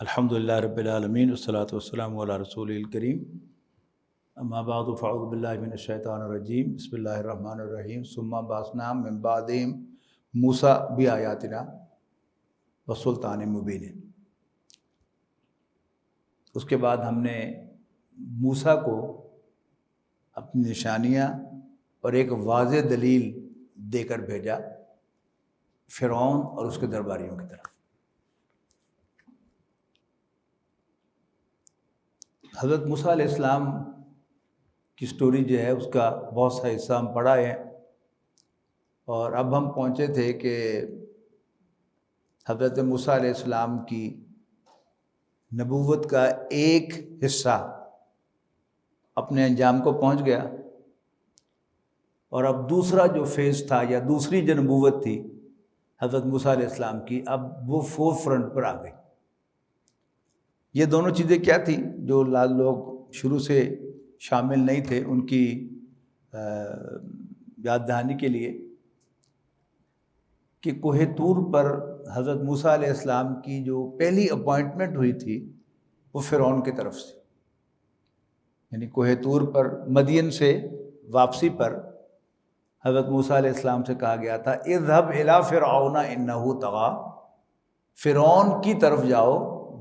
الحمدللہ رب العالمین والصلاۃ والسلام علی رسول الکریم اما بعد فاعوذ باللہ من الشیطان الرجیم بسم اللہ الرحمن الرحیم ثم بعثنا من بعدہم موسیٰ بآیاتنا وسلطان مبین۔ اس کے بعد ہم نے موسیٰ کو اپنی نشانیاں اور ایک واضح دلیل دے کر بھیجا فرعون اور اس کے درباریوں کی طرف۔ حضرت موسیٰ علیہ السلام کی سٹوری جو ہے اس کا بہت سا حصہ ہم پڑھا ہے، اور اب ہم پہنچے تھے کہ حضرت موسیٰ علیہ السلام کی نبوت کا ایک حصہ اپنے انجام کو پہنچ گیا، اور اب دوسرا جو فیز تھا یا دوسری جو نبوت تھی حضرت موسیٰ علیہ السلام کی، اب وہ فور فرنٹ پر آ گئی۔ یہ دونوں چیزیں کیا تھیں جو لوگ شروع سے شامل نہیں تھے، ان کی یاد دہانی کے لیے کہ کوہ طور پر حضرت موسیٰ علیہ السلام کی جو پہلی اپوائنٹمنٹ ہوئی تھی وہ فرعون کی طرف سے، یعنی کوہ طور پر مدین سے واپسی پر حضرت موسیٰ علیہ السلام سے کہا گیا تھا اذهب الى فرعون انه طغى، فرعون کی طرف جاؤ،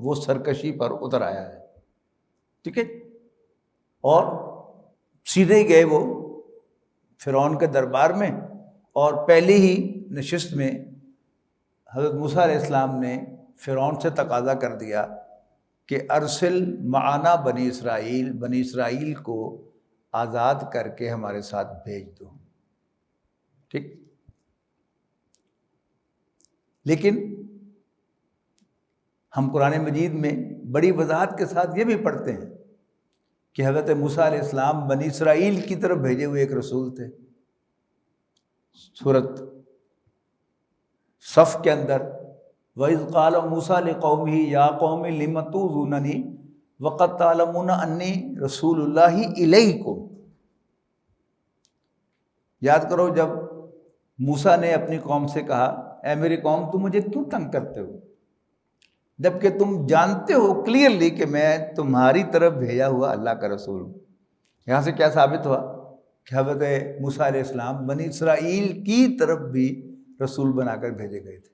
وہ سرکشی پر اتر آیا ہے، ٹھیک ہے۔ اور سیدھے گئے وہ فرعون کے دربار میں، اور پہلی ہی نشست میں حضرت موسیٰ علیہ السلام نے فرعون سے تقاضا کر دیا کہ ارسل معنا بنی اسرائیل کو آزاد کر کے ہمارے ساتھ بھیج دو، ٹھیک۔ لیکن ہم قرآن مجید میں بڑی وضاحت کے ساتھ یہ بھی پڑھتے ہیں کہ حضرت موسیٰ علیہ السلام بنی اسرائیل کی طرف بھیجے ہوئے ایک رسول تھے۔ سورۃ صف کے اندر وَإِذْ قَالَ مُوسَىٰ لِقَوْمِهِ يَا قَوْمِ لِمَ تُؤْذُونَنِي وَقَدْ تَعْلَمُونَ أَنِّي رَسُولُ اللَّهِ إِلَيْكُمْ۔ یاد کرو جب موسیٰ نے اپنی قوم سے کہا اے میری قوم تم مجھے کیوں تنگ کرتے ہو، جبکہ تم جانتے ہو کلیئرلی کہ میں تمہاری طرف بھیجا ہوا اللہ کا رسول ہوں۔ یہاں سے کیا ثابت ہوا کہ حضرت موسیٰ علیہ السلام بنی اسرائیل کی طرف بھی رسول بنا کر بھیجے گئے تھے۔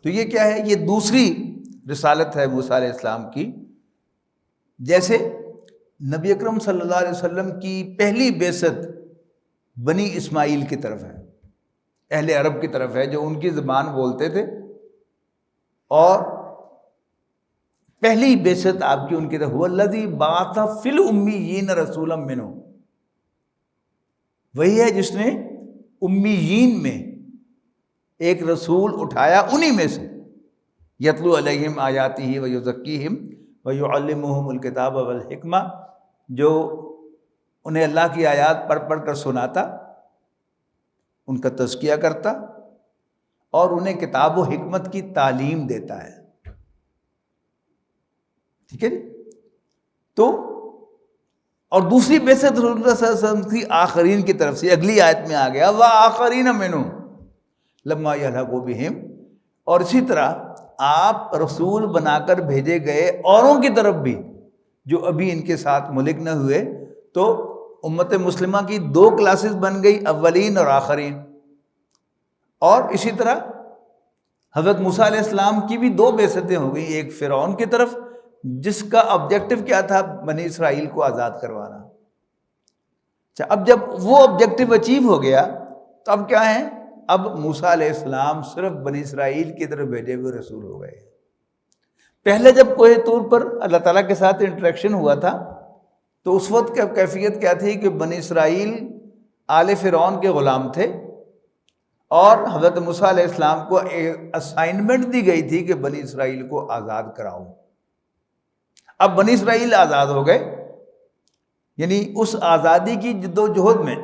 تو یہ کیا ہے، یہ دوسری رسالت ہے موسیٰ علیہ السلام کی۔ جیسے نبی اکرم صلی اللہ علیہ وسلم کی پہلی بعثت بنی اسماعیل کی طرف ہے، اہل عرب کی طرف ہے جو ان کی زبان بولتے تھے، اور پہلی بعثت آپ کی ان کی طرف والذی بعث فی الامیین رسولا منہم، وہی ہے جس نے امیین میں ایک رسول اٹھایا انہی میں سے، یتلو علیہم آیاتہ ویزکیہم ویعلمہم الکتاب والحکمہ، جو انہیں اللہ کی آیات پڑھ پڑھ کر سناتا، ان کا تزکیہ کرتا، اور انہیں کتاب و حکمت کی تعلیم دیتا ہے، ٹھیک ہے۔ تو اور دوسری بعثت رسول اللہ صلی اللہ علیہ وسلم کی آخرین کی طرف سے، اگلی آیت میں آ گیا وآخرین منہم لما یلحقوا بہم، اور اسی طرح آپ رسول بنا کر بھیجے گئے اوروں کی طرف بھی جو ابھی ان کے ساتھ ملک نہ ہوئے۔ تو امت مسلمہ کی دو کلاسز بن گئی، اولین اور آخرین۔ اور اسی طرح حضرت موسیٰ علیہ السلام کی بھی دو بعثتیں ہو گئی، ایک فرعون کی طرف جس کا آبجیکٹو کیا تھا بنی اسرائیل کو آزاد کروانا۔ اچھا، اب جب وہ آبجیکٹو اچیو ہو گیا تو اب کیا ہے، اب موسیٰ علیہ السلام صرف بنی اسرائیل کی طرف بھیجے ہوئے رسول ہو گئے۔ پہلے جب کوہ طور پر اللہ تعالیٰ کے ساتھ انٹریکشن ہوا تھا تو اس وقت کا کیفیت کیا تھی کہ بنی اسرائیل آل فرعون کے غلام تھے، اور حضرت موسیٰ علیہ السلام کو اسائنمنٹ دی گئی تھی کہ بنی اسرائیل کو آزاد کراؤ۔ اب بنی اسرائیل آزاد ہو گئے، یعنی اس آزادی کی جد و جہد میں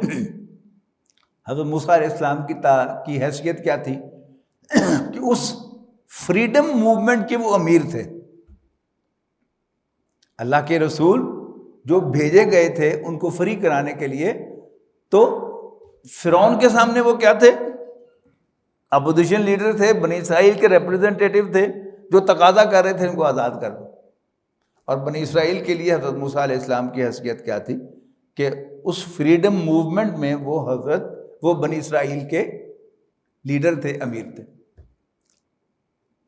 حضرت موسیٰ علیہ السلام کی حیثیت کیا تھی کہ اس فریڈم موومنٹ کے وہ امیر تھے۔ اللہ کے رسول جو بھیجے گئے تھے ان کو فری کرانے کے لیے، تو فرعون کے سامنے وہ کیا تھے، اپوزیشن لیڈر تھے، بنی اسرائیل کے ریپریزنٹیٹیو تھے، جو تقاضا کر رہے تھے ان کو آزاد کر دو. اور بنی اسرائیل کے لیے حضرت موسیٰ علیہ السلام کی حیثیت کیا تھی کہ اس فریڈم موومنٹ میں وہ بنی اسرائیل کے لیڈر تھے، امیر تھے.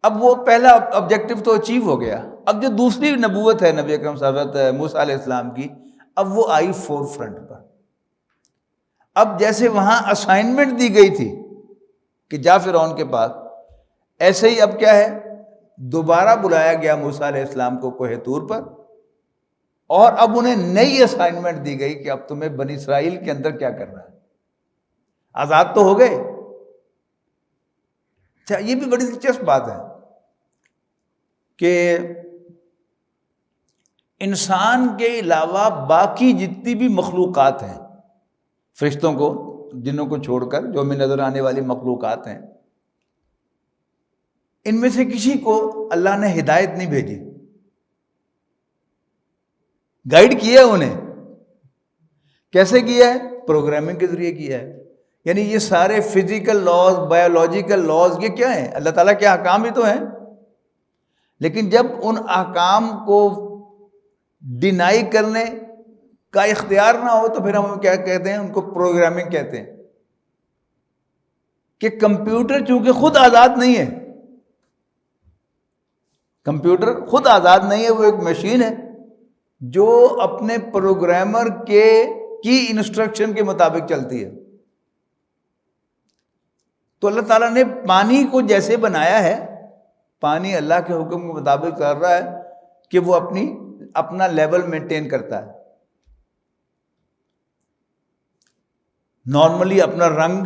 اب وہ پہلا آبجیکٹو تو اچیو ہو گیا. اب جو دوسری نبوت ہے نبی اکرم حضرت موسیٰ علیہ السلام کی، اب وہ آئی فور فرنٹ پر. اب جیسے وہاں اسائنمنٹ دی گئی تھی کہ جا فرعون کے پاس، ایسے ہی اب کیا ہے، دوبارہ بلایا گیا موسیٰ علیہ السلام کو کوہ طور پر، اور اب انہیں نئی اسائنمنٹ دی گئی کہ اب تمہیں بنی اسرائیل کے اندر کیا کرنا ہے. آزاد تو ہو گئے. اچھا، یہ بھی بڑی دلچسپ بات ہے کہ انسان کے علاوہ باقی جتنی بھی مخلوقات ہیں، فرشتوں کو، جنوں کو چھوڑ کر جو ہمیں نظر آنے والی مخلوقات ہیں، ان میں سے کسی کو اللہ نے ہدایت نہیں بھیجی، گائیڈ کیا انہیں. کیسے کیا ہے؟ پروگرامنگ کے ذریعے کیا ہے. یعنی یہ سارے فزیکل لاز، بایولوجیکل لاز، یہ کیا ہیں؟ اللہ تعالیٰ کے احکام ہی تو ہیں. لیکن جب ان احکام کو ڈینائی کرنے کا اختیار نہ ہو تو پھر ہم کیا کہتے ہیں؟ ان کو پروگرامنگ کہتے ہیں. کہ کمپیوٹر چونکہ خود آزاد نہیں ہے، کمپیوٹر خود آزاد نہیں ہے، وہ ایک مشین ہے جو اپنے پروگرامر کی انسٹرکشن کے مطابق چلتی ہے. تو اللہ تعالیٰ نے پانی کو جیسے بنایا ہے، پانی اللہ کے حکم کے مطابق کر رہا ہے کہ وہ اپنا لیول مینٹین کرتا ہے. نارملی اپنا رنگ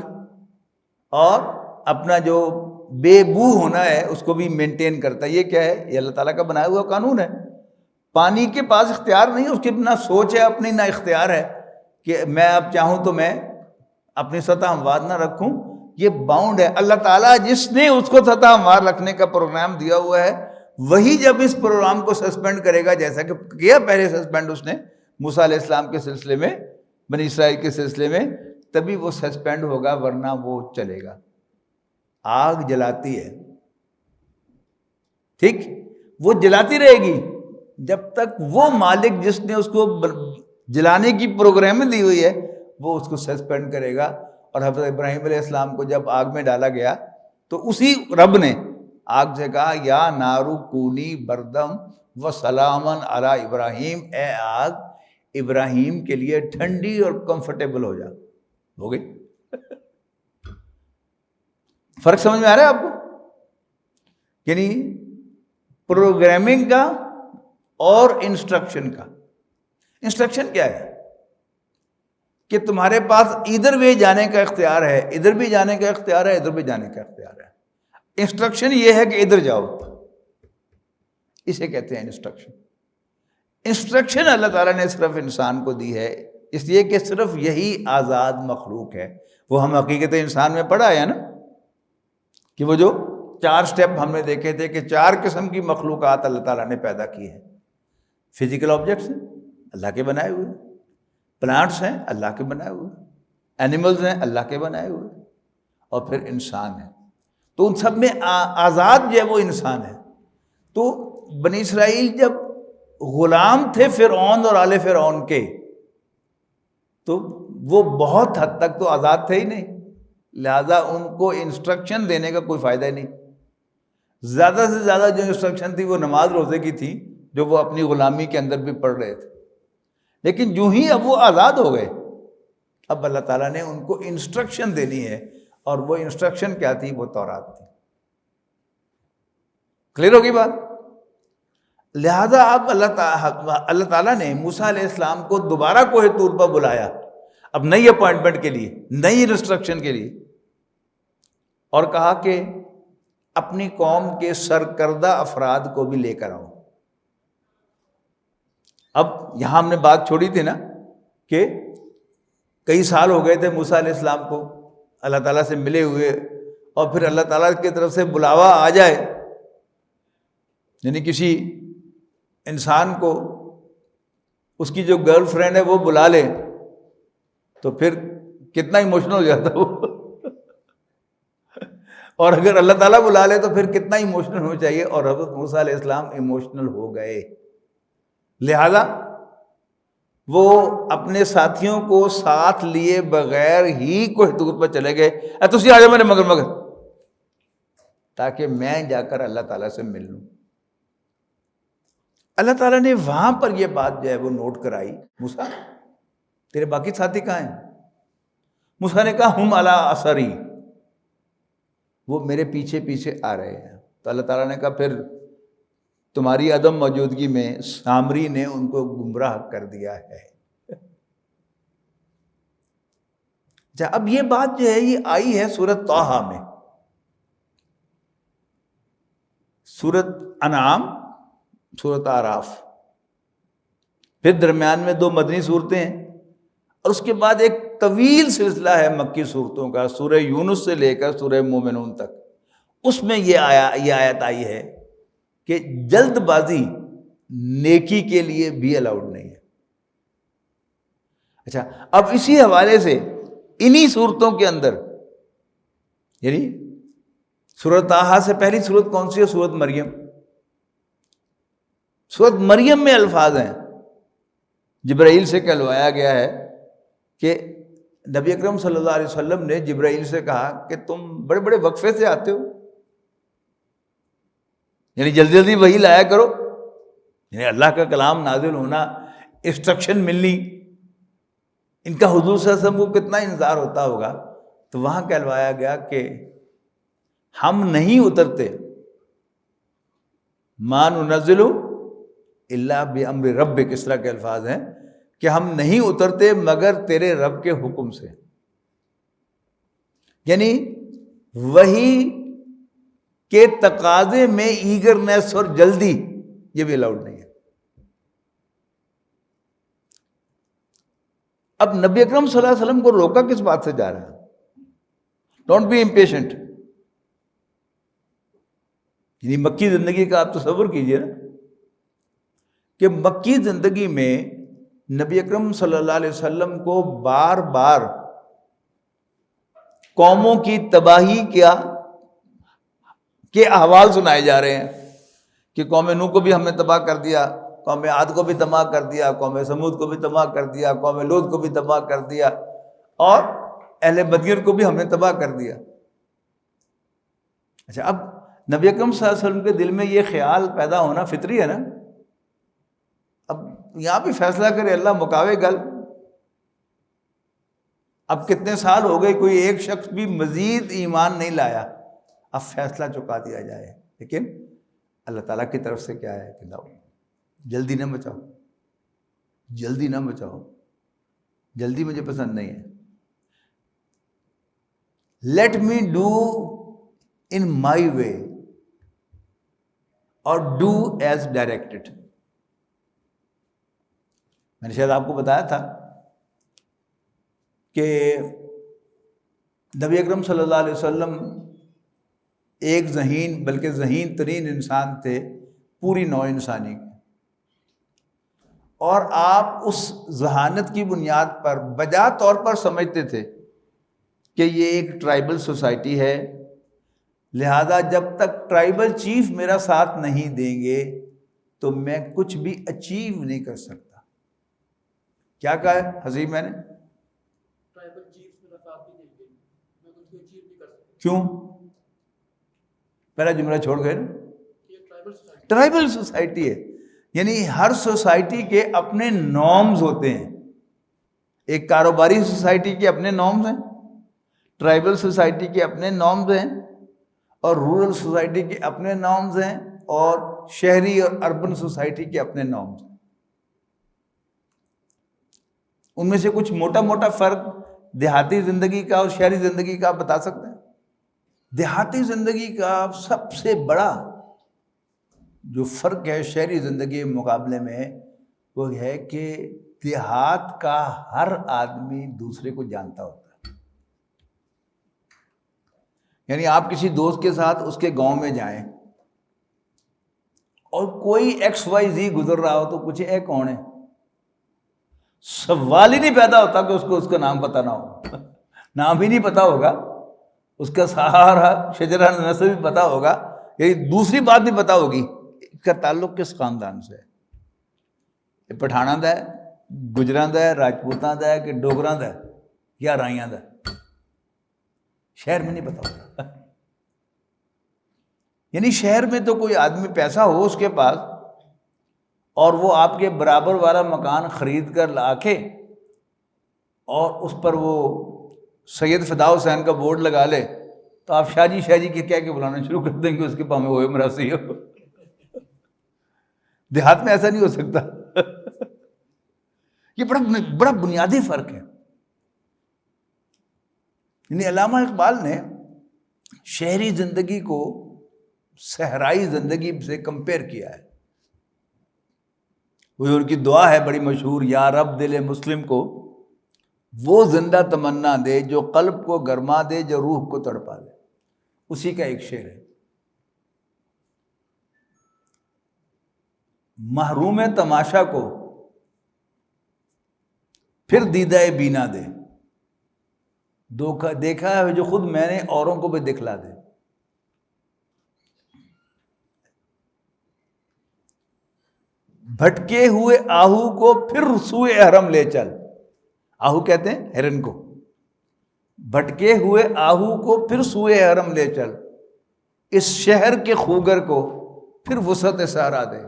اور اپنا جو بے بو ہونا ہے اس کو بھی مینٹین کرتا ہے. یہ کیا ہے؟ یہ اللہ تعالیٰ کا بنایا ہوا قانون ہے. پانی کے پاس اختیار نہیں ہے، اس کی نہ سوچ ہے اپنی، نہ اختیار ہے کہ میں اب چاہوں تو میں اپنی سطح ہموار نہ رکھوں. یہ باؤنڈ ہے. اللہ تعالیٰ جس نے اس کو سطح ہموار رکھنے کا پروگرام دیا ہوا ہے، وہی جب اس پروگرام کو سسپینڈ کرے گا، جیسا کہ کیا پہلے سسپینڈ اس نے موسیٰ علیہ السلام کے سلسلے میں، بنی اسرائیل کے سلسلے میں، تبھی وہ سسپینڈ ہوگا، ورنہ وہ چلے گا. آگ جلاتی ہے، ٹھیک، وہ جلاتی رہے گی جب تک وہ مالک جس نے اس کو جلانے کی پروگرام دی ہوئی ہے وہ اس کو سسپینڈ کرے گا. اور حضرت ابراہیم علیہ السلام کو جب آگ میں ڈالا گیا تو اسی رب نے آگ سے کہا یا نارو کونی بردم و سلامن علی ابراہیم، اے آگ ابراہیم کے لیے ٹھنڈی اور کمفرٹیبل ہو جا. ہو گئی. فرق سمجھ میں آ رہا ہے آپ کو؟ یعنی پروگرامنگ کا اور انسٹرکشن کا. انسٹرکشن کیا ہے؟ کہ تمہارے پاس ادھر بھی جانے کا اختیار ہے، ادھر بھی جانے کا اختیار ہے، ادھر بھی جانے کا اختیار ہے. انسٹرکشن یہ ہے کہ ادھر جاؤ، اسے کہتے ہیں انسٹرکشن. انسٹرکشن اللہ تعالیٰ نے صرف انسان کو دی ہے، اس لیے کہ صرف یہی آزاد مخلوق ہے. وہ ہم حقیقت انسان میں پڑھا ہے نا کہ وہ جو 4 سٹیپ ہم نے دیکھے تھے کہ 4 قسم کی مخلوقات اللہ تعالیٰ نے پیدا کی ہیں. فزیکل آبجیکٹس ہیں اللہ کے بنائے ہوئے، پلانٹس ہیں اللہ کے بنائے ہوئے، اینیملز ہیں اللہ کے بنائے ہوئے، اور پھر انسان ہے. تو ان سب میں آزاد جو ہے وہ انسان ہے. تو بنی اسرائیل جب غلام تھے فرعون اور آل فرعون کے، تو وہ بہت حد تک تو آزاد تھے ہی نہیں، لہذا ان کو انسٹرکشن دینے کا کوئی فائدہ ہی نہیں. زیادہ سے زیادہ جو انسٹرکشن تھی وہ نماز روزے کی تھی، جو وہ اپنی غلامی کے اندر بھی پڑھ رہے تھے. لیکن جو ہی اب وہ آزاد ہو گئے، اب اللہ تعالیٰ نے ان کو انسٹرکشن دینی ہے، اور وہ انسٹرکشن کیا تھی؟ وہ تورات تھی. کلیئر ہوگی بات؟ لہذا اب اللہ تعالیٰ نے موسیٰ علیہ السلام کو دوبارہ کوہ طور پر بلایا، اب نئی اپوائنٹمنٹ کے لیے، نئی انسٹرکشن کے لیے، اور کہا کہ اپنی قوم کے سرکردہ افراد کو بھی لے کر آؤ. اب یہاں ہم نے بات چھوڑی تھی نا کہ کئی سال ہو گئے تھے موسیٰ علیہ السلام کو اللہ تعالیٰ سے ملے ہوئے، اور پھر اللہ تعالیٰ کی طرف سے بلاوا آ جائے، یعنی کسی انسان کو اس کی جو گرل فرینڈ ہے وہ بلا لے تو پھر کتنا ایموشنل ہو جاتا اور اگر اللہ تعالیٰ بلا لے تو پھر کتنا ایموشنل ہونا چاہیے، اور حضرت موسیٰ علیہ السلام ایموشنل ہو گئے، لہذا وہ اپنے ساتھیوں کو ساتھ لیے بغیر ہی کوہ طور پر چلے گئے، تسی آ جاؤ میرے مگر تاکہ میں جا کر اللہ تعالیٰ سے مل لوں۔ اللہ تعالیٰ نے وہاں پر یہ بات جو ہے وہ نوٹ کرائی، موسیٰ تیرے باقی ساتھی کہاں ہیں؟ موسیٰ نے کہا ہم علی اثری، وہ میرے پیچھے پیچھے آ رہے ہیں۔ تو اللہ تعالیٰ نے کہا پھر تمہاری عدم موجودگی میں سامری نے ان کو گمراہ کر دیا ہے۔ اچھا، اب یہ بات جو ہے یہ آئی ہے سورۃ طٰہٰ میں، سورۃ انعام، سورۃ اعراف، پھر درمیان میں 2 مدنی صورتیں ہیں، اور اس کے بعد ایک طویل سلسلہ ہے مکی صورتوں کا، سورہ یونس سے لے کر سورہ مومنون تک۔ اس میں یہ آیت آئی ہے کہ جلد بازی نیکی کے لیے بھی الاؤڈ نہیں ہے۔ اچھا، اب اسی حوالے سے انہی صورتوں کے اندر، یعنی سورۃ طٰہٰ سے پہلی صورت کون سی ہے؟ سورۃ مریم۔ سورۃ مریم میں الفاظ ہیں، جبرائیل سے کہلوایا گیا ہے کہ نبی اکرم صلی اللہ علیہ وسلم نے جبرائیل سے کہا کہ تم بڑے بڑے وقفے سے آتے ہو، یعنی جلدی جلدی وحی لایا کرو، یعنی اللہ کا کلام نازل ہونا، انسٹرکشن ملنی، ان کا حضور صلی اللہ علیہ وسلم کو کتنا انتظار ہوتا ہوگا۔ تو وہاں کہلوایا گیا کہ ہم نہیں اترتے، ما ننزل الا بامر ربک، اس طرح کے الفاظ ہیں کہ ہم نہیں اترتے مگر تیرے رب کے حکم سے، یعنی وحی کے تقاضے میں ایگرنیس اور جلدی یہ بھی الاؤڈ نہیں ہے۔ اب نبی اکرم صلی اللہ علیہ وسلم کو روکا کس بات سے جا رہا ہے؟ ڈونٹ بی امپیشنٹ، یعنی مکی زندگی کا آپ تصور کیجئے نا کہ مکی زندگی میں نبی اکرم صلی اللہ علیہ وسلم کو بار بار قوموں کی تباہی کے احوال سنائے جا رہے ہیں کہ قوم نوح کو بھی ہم نے تباہ کر دیا، قوم عاد کو بھی تباہ کر دیا، قوم سمود کو بھی تباہ کر دیا، قوم لوط کو بھی تباہ کر دیا، اور اہل مدین کو بھی ہم نے تباہ کر دیا۔ اچھا، اب نبی اکرم صلی اللہ علیہ وسلم کے دل میں یہ خیال پیدا ہونا فطری ہے نا۔ اب یہاں بھی فیصلہ کرے اللہ، مکاوے گل۔ اب کتنے سال ہو گئے، کوئی ایک شخص بھی مزید ایمان نہیں لایا، اب فیصلہ چکا دیا جائے، لیکن اللہ تعالیٰ کی طرف سے کیا ہے کہ لاؤ، جلدی نہ بچاؤ، جلدی نہ بچاؤ، جلدی مجھے پسند نہیں ہے۔ لیٹ می ڈو ان مائی وے اور ڈو ایز ڈائریکٹڈ۔ میں نے شاید آپ کو بتایا تھا کہ نبی اکرم صلی اللہ علیہ وسلم ایک ذہین، بلکہ ذہین ترین انسان تھے پوری نوع انسانی کے، اور آپ اس ذہانت کی بنیاد پر بجا طور پر سمجھتے تھے کہ یہ ایک ٹرائبل سوسائٹی ہے، لہذا جب تک ٹرائبل چیف میرا ساتھ نہیں دیں گے تو میں کچھ بھی اچیو نہیں کر سکتا۔ کیا کہا ہے حسیب میں نے؟ ٹرائبل چیف میرا ساتھ نہیں دیں گے، میں کچھ بھی اچیو نہیں کر سکتا۔ کیوں؟ پہلا جملہ چھوڑ گئے نا، ٹرائبل سوسائٹی ہے، یعنی ہر سوسائٹی کے اپنے نارمز ہوتے ہیں۔ ایک کاروباری سوسائٹی کے اپنے نارمز ہیں، ٹرائبل سوسائٹی کے اپنے نارمز ہیں، اور رورل سوسائٹی کے اپنے نارمز ہیں، اور شہری اور اربن سوسائٹی کے اپنے نارمز ہیں۔ ان میں سے کچھ موٹا موٹا فرق دیہاتی زندگی کا اور شہری زندگی کا آپ بتا سکتے ہیں؟ دیہاتی زندگی کا سب سے بڑا جو فرق ہے شہری زندگی کے مقابلے میں، وہ ہے کہ دیہات کا ہر آدمی دوسرے کو جانتا ہوتا ہے۔ یعنی آپ کسی دوست کے ساتھ اس کے گاؤں میں جائیں اور کوئی ایکس وائی زی گزر رہا ہو تو پوچھیں اے کون ہے، سوال ہی نہیں پیدا ہوتا کہ اس کو اس کا نام پتہ نہ ہو، نام ہی نہیں پتہ ہوگا اس کا سارا شجرہ نسب بھی پتہ ہوگا، یعنی دوسری بات بھی پتہ ہوگی اس کا تعلق کس خاندان سے ہے، یہ پٹھاناں دا ہے، گجراں دا ہے، راجپوتاں دا ہے کہ ڈوگراں دا ہے یا رائیاں دا ہے، شہر میں نہیں پتہ ہوگا۔ یعنی شہر میں تو کوئی آدمی پیسہ ہو اس کے پاس اور وہ آپ کے برابر والا مکان خرید کر لا کے اور اس پر وہ سید فدا حسین کا بورڈ لگا لے تو آپ شاہ جی کے کہہ کے بلانا شروع کر دیں گے اس کے پاؤں میں ہوئے مراسی ہو۔ دیہات میں ایسا نہیں ہو سکتا۔ یہ بڑا بنیادی فرق ہے۔ یعنی علامہ اقبال نے شہری زندگی کو صحرائی زندگی سے کمپیئر کیا ہے۔ وہ ان کی دعا ہے بڑی مشہور، یا رب دل مسلم کو وہ زندہ تمنا دے جو قلب کو گرما دے، جو روح کو تڑپا دے۔ اسی کا ایک شعر ہے، محروم تماشا کو پھر دیدہ بینا دے، دیکھا ہے جو خود میں نے اوروں کو بھی دکھلا دے۔ بھٹکے ہوئے آہو کو پھر سوئے احرم لے چل، آہو کہتے ہیں ہرن کو، بھٹکے ہوئے آہو کو پھر سوئے احرم لے چل، اس شہر کے خوگر کو پھر وسعت سارا دے۔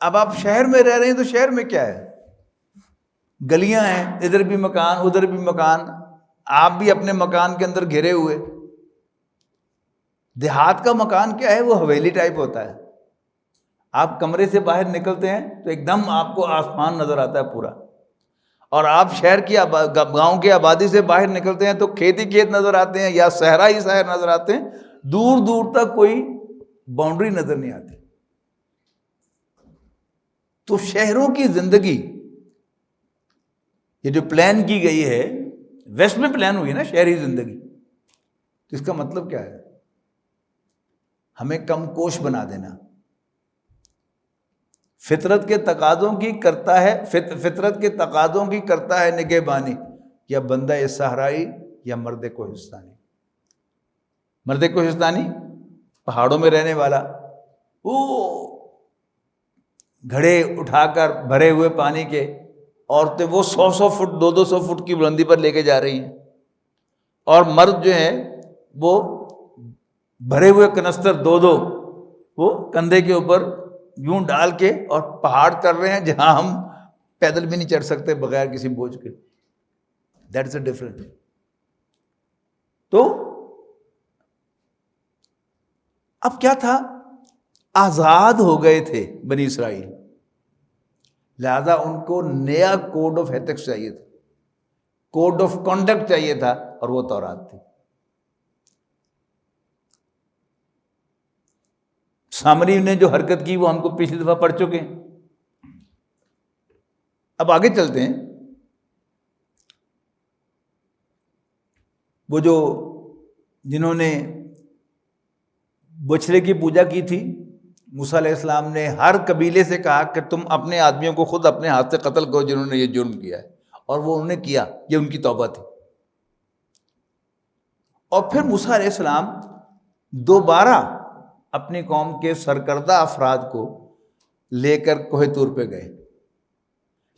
اب آپ شہر میں رہ رہے ہیں تو شہر میں کیا ہے، گلیاں ہیں، ادھر بھی مکان ادھر بھی مکان، آپ بھی اپنے مکان کے اندر گھرے ہوئے۔ دیہات کا مکان کیا ہے، وہ حویلی ٹائپ ہوتا ہے، آپ کمرے سے باہر نکلتے ہیں تو ایک دم آپ کو آسمان نظر آتا ہے پورا، اور آپ شہر کی گاؤں کی آبادی سے باہر نکلتے ہیں تو کھیت ہی کھیت نظر آتے ہیں یا صحرا ہی صحرا نظر آتے ہیں، دور دور تک کوئی باؤنڈری نظر نہیں آتی۔ تو شہروں کی زندگی یہ جو پلان کی گئی ہے، ویسٹ میں پلان ہوئی ہے نا شہری زندگی، تو اس کا مطلب کیا ہے، ہمیں کم کوش بنا دینا، فطرت کے تقاضوں کی کرتا ہے، فطرت کے تقاضوں کی کرتا ہے نگہبانی، یا بندہ صحرائی یا مرد کوہستانی۔ مرد کوہستانی پہاڑوں میں رہنے والا، وہ گھڑے اٹھا کر بھرے ہوئے پانی کے، عورتیں وہ 100 فٹ 200 فٹ کی بلندی پر لے کے جا رہی ہیں، اور مرد جو ہیں وہ بھرے ہوئے کنستر دو وہ کندھے کے اوپر یوں ڈال کے اور پہاڑ کر رہے ہیں جہاں ہم پیدل بھی نہیں چڑھ سکتے بغیر کسی بوجھ کے۔ That is a different. تو اب کیا تھا، آزاد ہو گئے تھے بنی اسرائیل، لہذا ان کو نیا کوڈ آف ایتھکس چاہیے تھا، کوڈ آف کنڈکٹ چاہیے تھا، اور وہ تورات تھی۔ سامری نے جو حرکت کی وہ ہم کو پچھلی دفعہ پڑھ چکے ہیں۔ اب آگے چلتے ہیں۔ وہ جو جنہوں نے بچھڑے کی پوجا کی تھی، موسیٰ علیہ السلام نے ہر قبیلے سے کہا کہ تم اپنے آدمیوں کو خود اپنے ہاتھ سے قتل کرو جنہوں نے یہ جرم کیا ہے، اور وہ انہوں نے کیا، یہ ان کی توبہ تھی۔ اور پھر موسیٰ علیہ السلام دوبارہ اپنی قوم کے سرکردہ افراد کو لے کر کوہ طور پہ گئے۔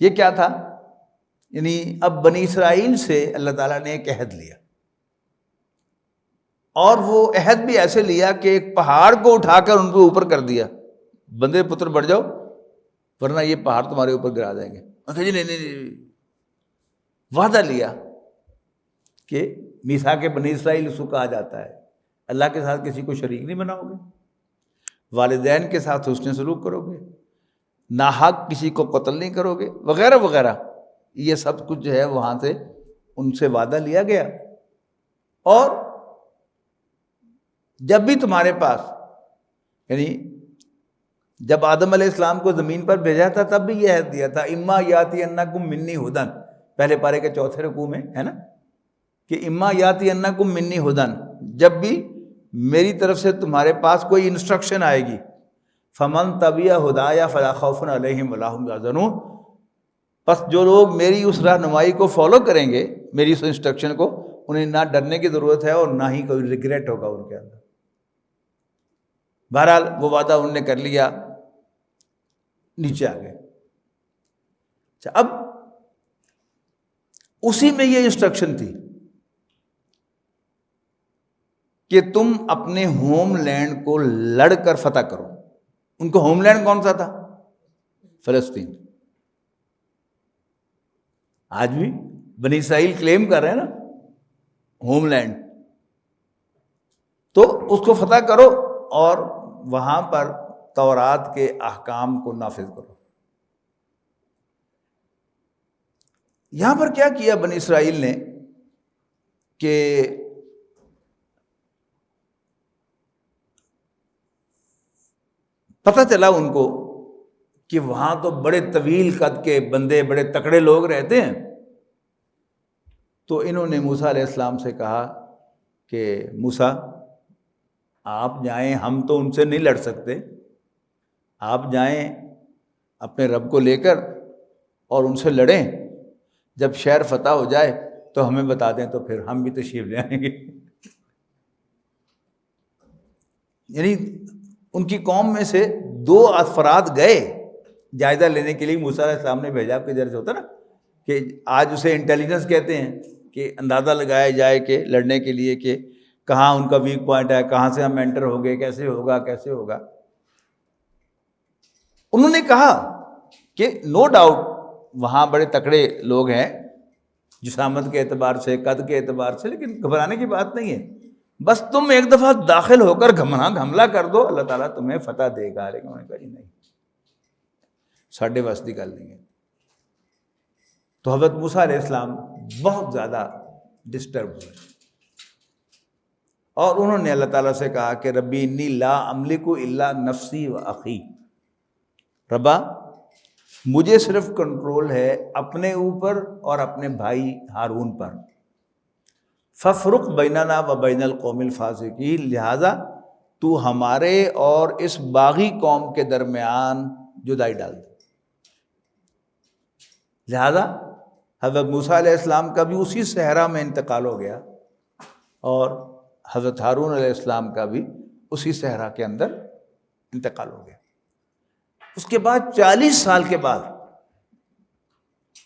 یہ کیا تھا، یعنی اب بنی اسرائیل سے اللہ تعالیٰ نے ایک عہد لیا، اور وہ عہد بھی ایسے لیا کہ ایک پہاڑ کو اٹھا کر ان کو اوپر کر دیا، بندے پتر بڑھ جاؤ ورنہ یہ پہاڑ تمہارے اوپر گرا دیں گے۔ جی نہیں، وعدہ لیا کہ میثاق بنی اسرائیل اس کو کہا جاتا ہے، اللہ کے ساتھ کسی کو شریک نہیں بناؤ گے، والدین کے ساتھ حسن سلوک کرو گے، ناحق کسی کو قتل نہیں کرو گے، وغیرہ وغیرہ۔ یہ سب کچھ جو ہے وہاں سے ان سے وعدہ لیا گیا۔ اور جب بھی تمہارے پاس، یعنی جب آدم علیہ السلام کو زمین پر بھیجا تھا تب بھی یہ عہد دیا تھا، اما یاتی انکم منی ہدن، پہلے پارے کے 4 رکوع میں ہے نا، کہ اما یاتی انکم منی ہدن، جب بھی میری طرف سے تمہارے پاس کوئی انسٹرکشن آئے گی، فمن تبع ہدایا فلا خوف علیہم ولا هم یحزنون، پس جو لوگ میری اس رہنمائی کو فالو کریں گے میری اس انسٹرکشن کو انہیں نہ ڈرنے کی ضرورت ہے اور نہ ہی کوئی ریگریٹ ہوگا ان کے اندر۔ بہرحال وہ وعدہ انہوں نے کر لیا، نیچے آ گئے۔ اچھا، اب اسی میں یہ انسٹرکشن تھی کہ تم اپنے ہوم لینڈ کو لڑ کر فتح کرو۔ ان کو ہوم لینڈ کون سا تھا؟ فلسطین۔ آج بھی بنی اسرائیل کلیم کر رہے ہیں نا ہوم لینڈ، تو اس کو فتح کرو اور وہاں پر تورات کے احکام کو نافذ کرو۔ یہاں پر کیا کیا بنی اسرائیل نے کہ پتہ چلا ان کو کہ وہاں تو بڑے طویل قد کے بندے، بڑے تکڑے لوگ رہتے ہیں، تو انہوں نے موسیٰ علیہ السلام سے کہا کہ موسیٰ آپ جائیں، ہم تو ان سے نہیں لڑ سکتے، آپ جائیں اپنے رب کو لے کر اور ان سے لڑیں، جب شہر فتح ہو جائے تو ہمیں بتا دیں تو پھر ہم بھی تشریف لے آئیں گے۔ یعنی ان کی قوم میں سے 2 افراد گئے جائزہ لینے کے لیے، موسیٰ علیہ السلام نے بھیجا، کے ذریعے ہوتا نا کہ آج اسے انٹیلیجنس کہتے ہیں، کہ اندازہ لگایا جائے کہ لڑنے کے لیے کہ کہاں ان کا ویک پوائنٹ ہے، کہاں سے ہم انٹر ہو گئے، کیسے ہوگا۔ انہوں نے کہا کہ نو ڈاؤٹ وہاں بڑے تکڑے لوگ ہیں جسامت کے اعتبار سے، قد کے اعتبار سے، لیکن گھبرانے کی بات نہیں ہے، بس تم ایک دفعہ داخل ہو کر حملہ کر دو، اللہ تعالیٰ تمہیں فتح دے گا۔ لیکن انہوں نے کہا جی نہیں، ساڈے بس کی گل نہیں ہے۔ تو حضرت موسیٰ علیہ السلام بہت زیادہ ڈسٹرب ہوئے اور انہوں نے اللہ تعالیٰ سے کہا کہ ربی انی لا املک الا نفسی و اخی، ربا مجھے صرف کنٹرول ہے اپنے اوپر اور اپنے بھائی ہارون پر، ففرق بیننا و بین القوم الفاسقین، لہذا تو ہمارے اور اس باغی قوم کے درمیان جدائی ڈال دے۔ لہذا حضرت موسیٰ علیہ السلام کا بھی اسی صحرا میں انتقال ہو گیا اور حضرت ہارون علیہ السلام کا بھی اسی صحرا کے اندر انتقال ہو گیا۔ اس کے بعد 40 سال کے بعد،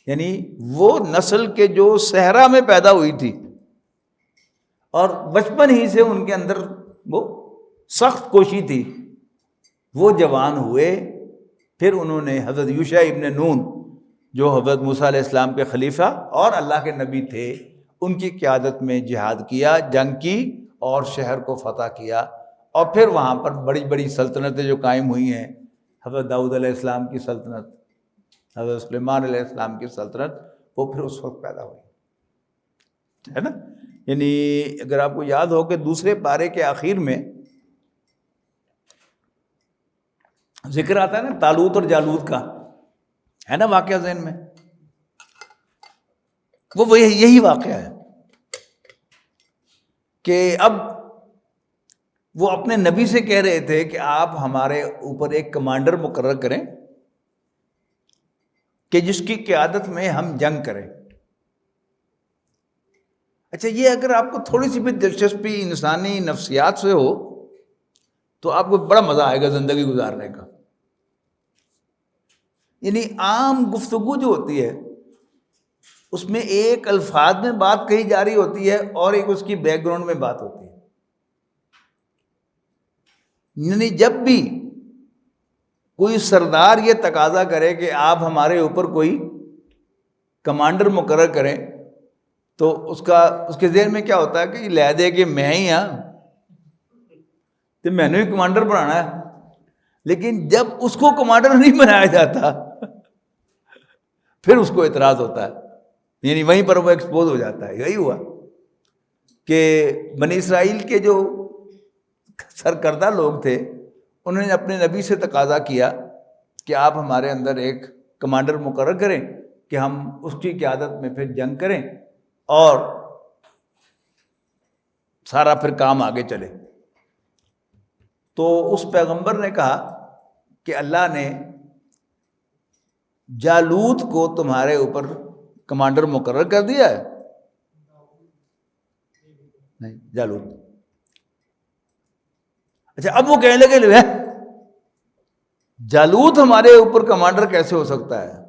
یعنی وہ نسل کے جو صحرا میں پیدا ہوئی تھی اور بچپن ہی سے ان کے اندر وہ سخت کوشی تھی، وہ جوان ہوئے، پھر انہوں نے حضرت یوشع ابن نون جو حضرت موسیٰ علیہ السلام کے خلیفہ اور اللہ کے نبی تھے، ان کی قیادت میں جہاد کیا، جنگ کی اور شہر کو فتح کیا، اور پھر وہاں پر بڑی بڑی سلطنتیں جو قائم ہوئی ہیں، حضرت داؤد علیہ السلام کی سلطنت، حضرت سلیمان علیہ السلام کی سلطنت، وہ پھر اس وقت پیدا ہوئی، ہے نا۔ یعنی اگر آپ کو یاد ہو کہ دوسرے پارے کے آخر میں ذکر آتا ہے نا طالوت اور جالوت کا، ہے نا واقعہ ذہن میں، وہ یہی واقعہ ہے کہ اب وہ اپنے نبی سے کہہ رہے تھے کہ آپ ہمارے اوپر ایک کمانڈر مقرر کریں کہ جس کی قیادت میں ہم جنگ کریں۔ اچھا، یہ اگر آپ کو تھوڑی سی بھی دلچسپی انسانی نفسیات سے ہو تو آپ کو بڑا مزہ آئے گا زندگی گزارنے کا۔ یعنی عام گفتگو جو ہوتی ہے اس میں ایک الفاظ میں بات کہی جا رہی ہوتی ہے اور ایک اس کی بیک گراؤنڈ میں بات ہوتی ہے۔ یعنی جب بھی کوئی سردار یہ تقاضا کرے کہ آپ ہمارے اوپر کوئی کمانڈر مقرر کریں تو اس کے ذہن میں کیا ہوتا ہے کہ لے دے کہ میں ہی ہاں تو میں نے بھی کمانڈر بنانا ہے، لیکن جب اس کو کمانڈر نہیں بنایا جاتا پھر اس کو اعتراض ہوتا ہے، یعنی وہیں پر وہ ایکسپوز ہو جاتا ہے۔ یہی ہوا کہ بنی اسرائیل کے جو سرکردہ لوگ تھے انہوں نے اپنے نبی سے تقاضا کیا کہ آپ ہمارے اندر ایک کمانڈر مقرر کریں کہ ہم اس کی قیادت میں پھر جنگ کریں اور سارا پھر کام آگے چلے۔ تو اس پیغمبر نے کہا کہ اللہ نے جالوت کو تمہارے اوپر کمانڈر مقرر کر دیا ہے نہیں جالوت. اچھا اب وہ کہنے لگے جالوت ہمارے اوپر کمانڈر کیسے ہو سکتا ہے؟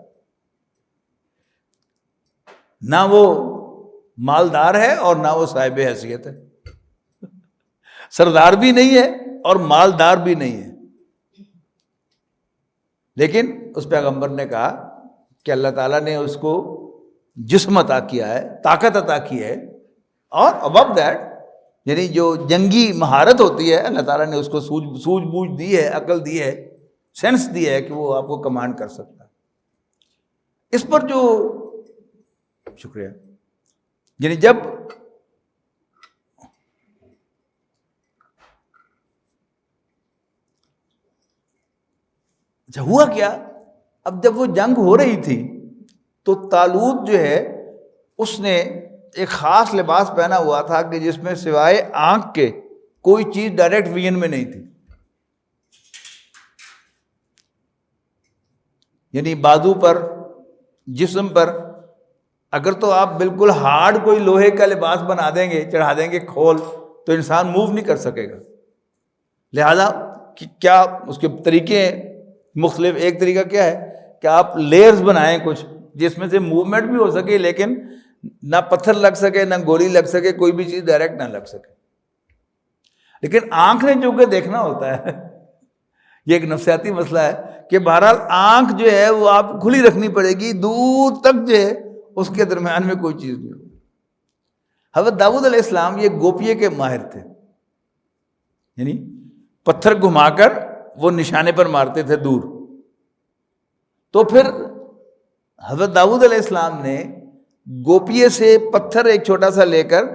نہ وہ مالدار ہے اور نہ وہ صاحب حیثیت ہے، سردار بھی نہیں ہے اور مالدار بھی نہیں ہے. لیکن اس پیغمبر نے کہا کہ اللہ تعالیٰ نے اس کو جسم عطا کیا ہے، طاقت عطا کی ہے، اور ابو دیٹ یعنی جو جنگی مہارت ہوتی ہے اللہ تعالیٰ نے اس کو سوجھ بوجھ دی ہے، عقل دی ہے، سینس دی ہے کہ وہ آپ کو کمانڈ کر سکتا ہے. اس پر جو شکریہ یعنی جب اچھا ہوا کیا، اب جب وہ جنگ ہو رہی تھی تو طالوت جو ہے اس نے ایک خاص لباس پہنا ہوا تھا کہ جس میں سوائے آنکھ کے کوئی چیز ڈائریکٹ ویژن میں نہیں تھی. یعنی بازو پر، جسم پر اگر تو آپ بالکل ہارڈ کوئی لوہے کا لباس بنا دیں گے، چڑھا دیں گے کھول، تو انسان موو نہیں کر سکے گا. لہذا کیا اس کے طریقے ہیں مختلف. ایک طریقہ کیا ہے کہ آپ لیئرز بنائیں کچھ جس میں سے موومنٹ بھی ہو سکے لیکن نہ پتھر لگ سکے نہ گولی لگ سکے، کوئی بھی چیز ڈائریکٹ نہ لگ سکے. لیکن آنکھ نے چونکہ دیکھنا ہوتا ہے، یہ ایک نفسیاتی مسئلہ ہے کہ بہرحال آنکھ جو ہے وہ آپ کھلی رکھنی پڑے گی، دور تک جو ہے اس کے درمیان میں کوئی چیز نہیں ہوگی. حضرت داؤد علیہ السلام یہ گوپیے کے ماہر تھے، یعنی پتھر گھما کر وہ نشانے پر مارتے تھے دور. تو پھر حضرت داؤد علیہ السلام نے گوپیے سے پتھر ایک چھوٹا سا لے کر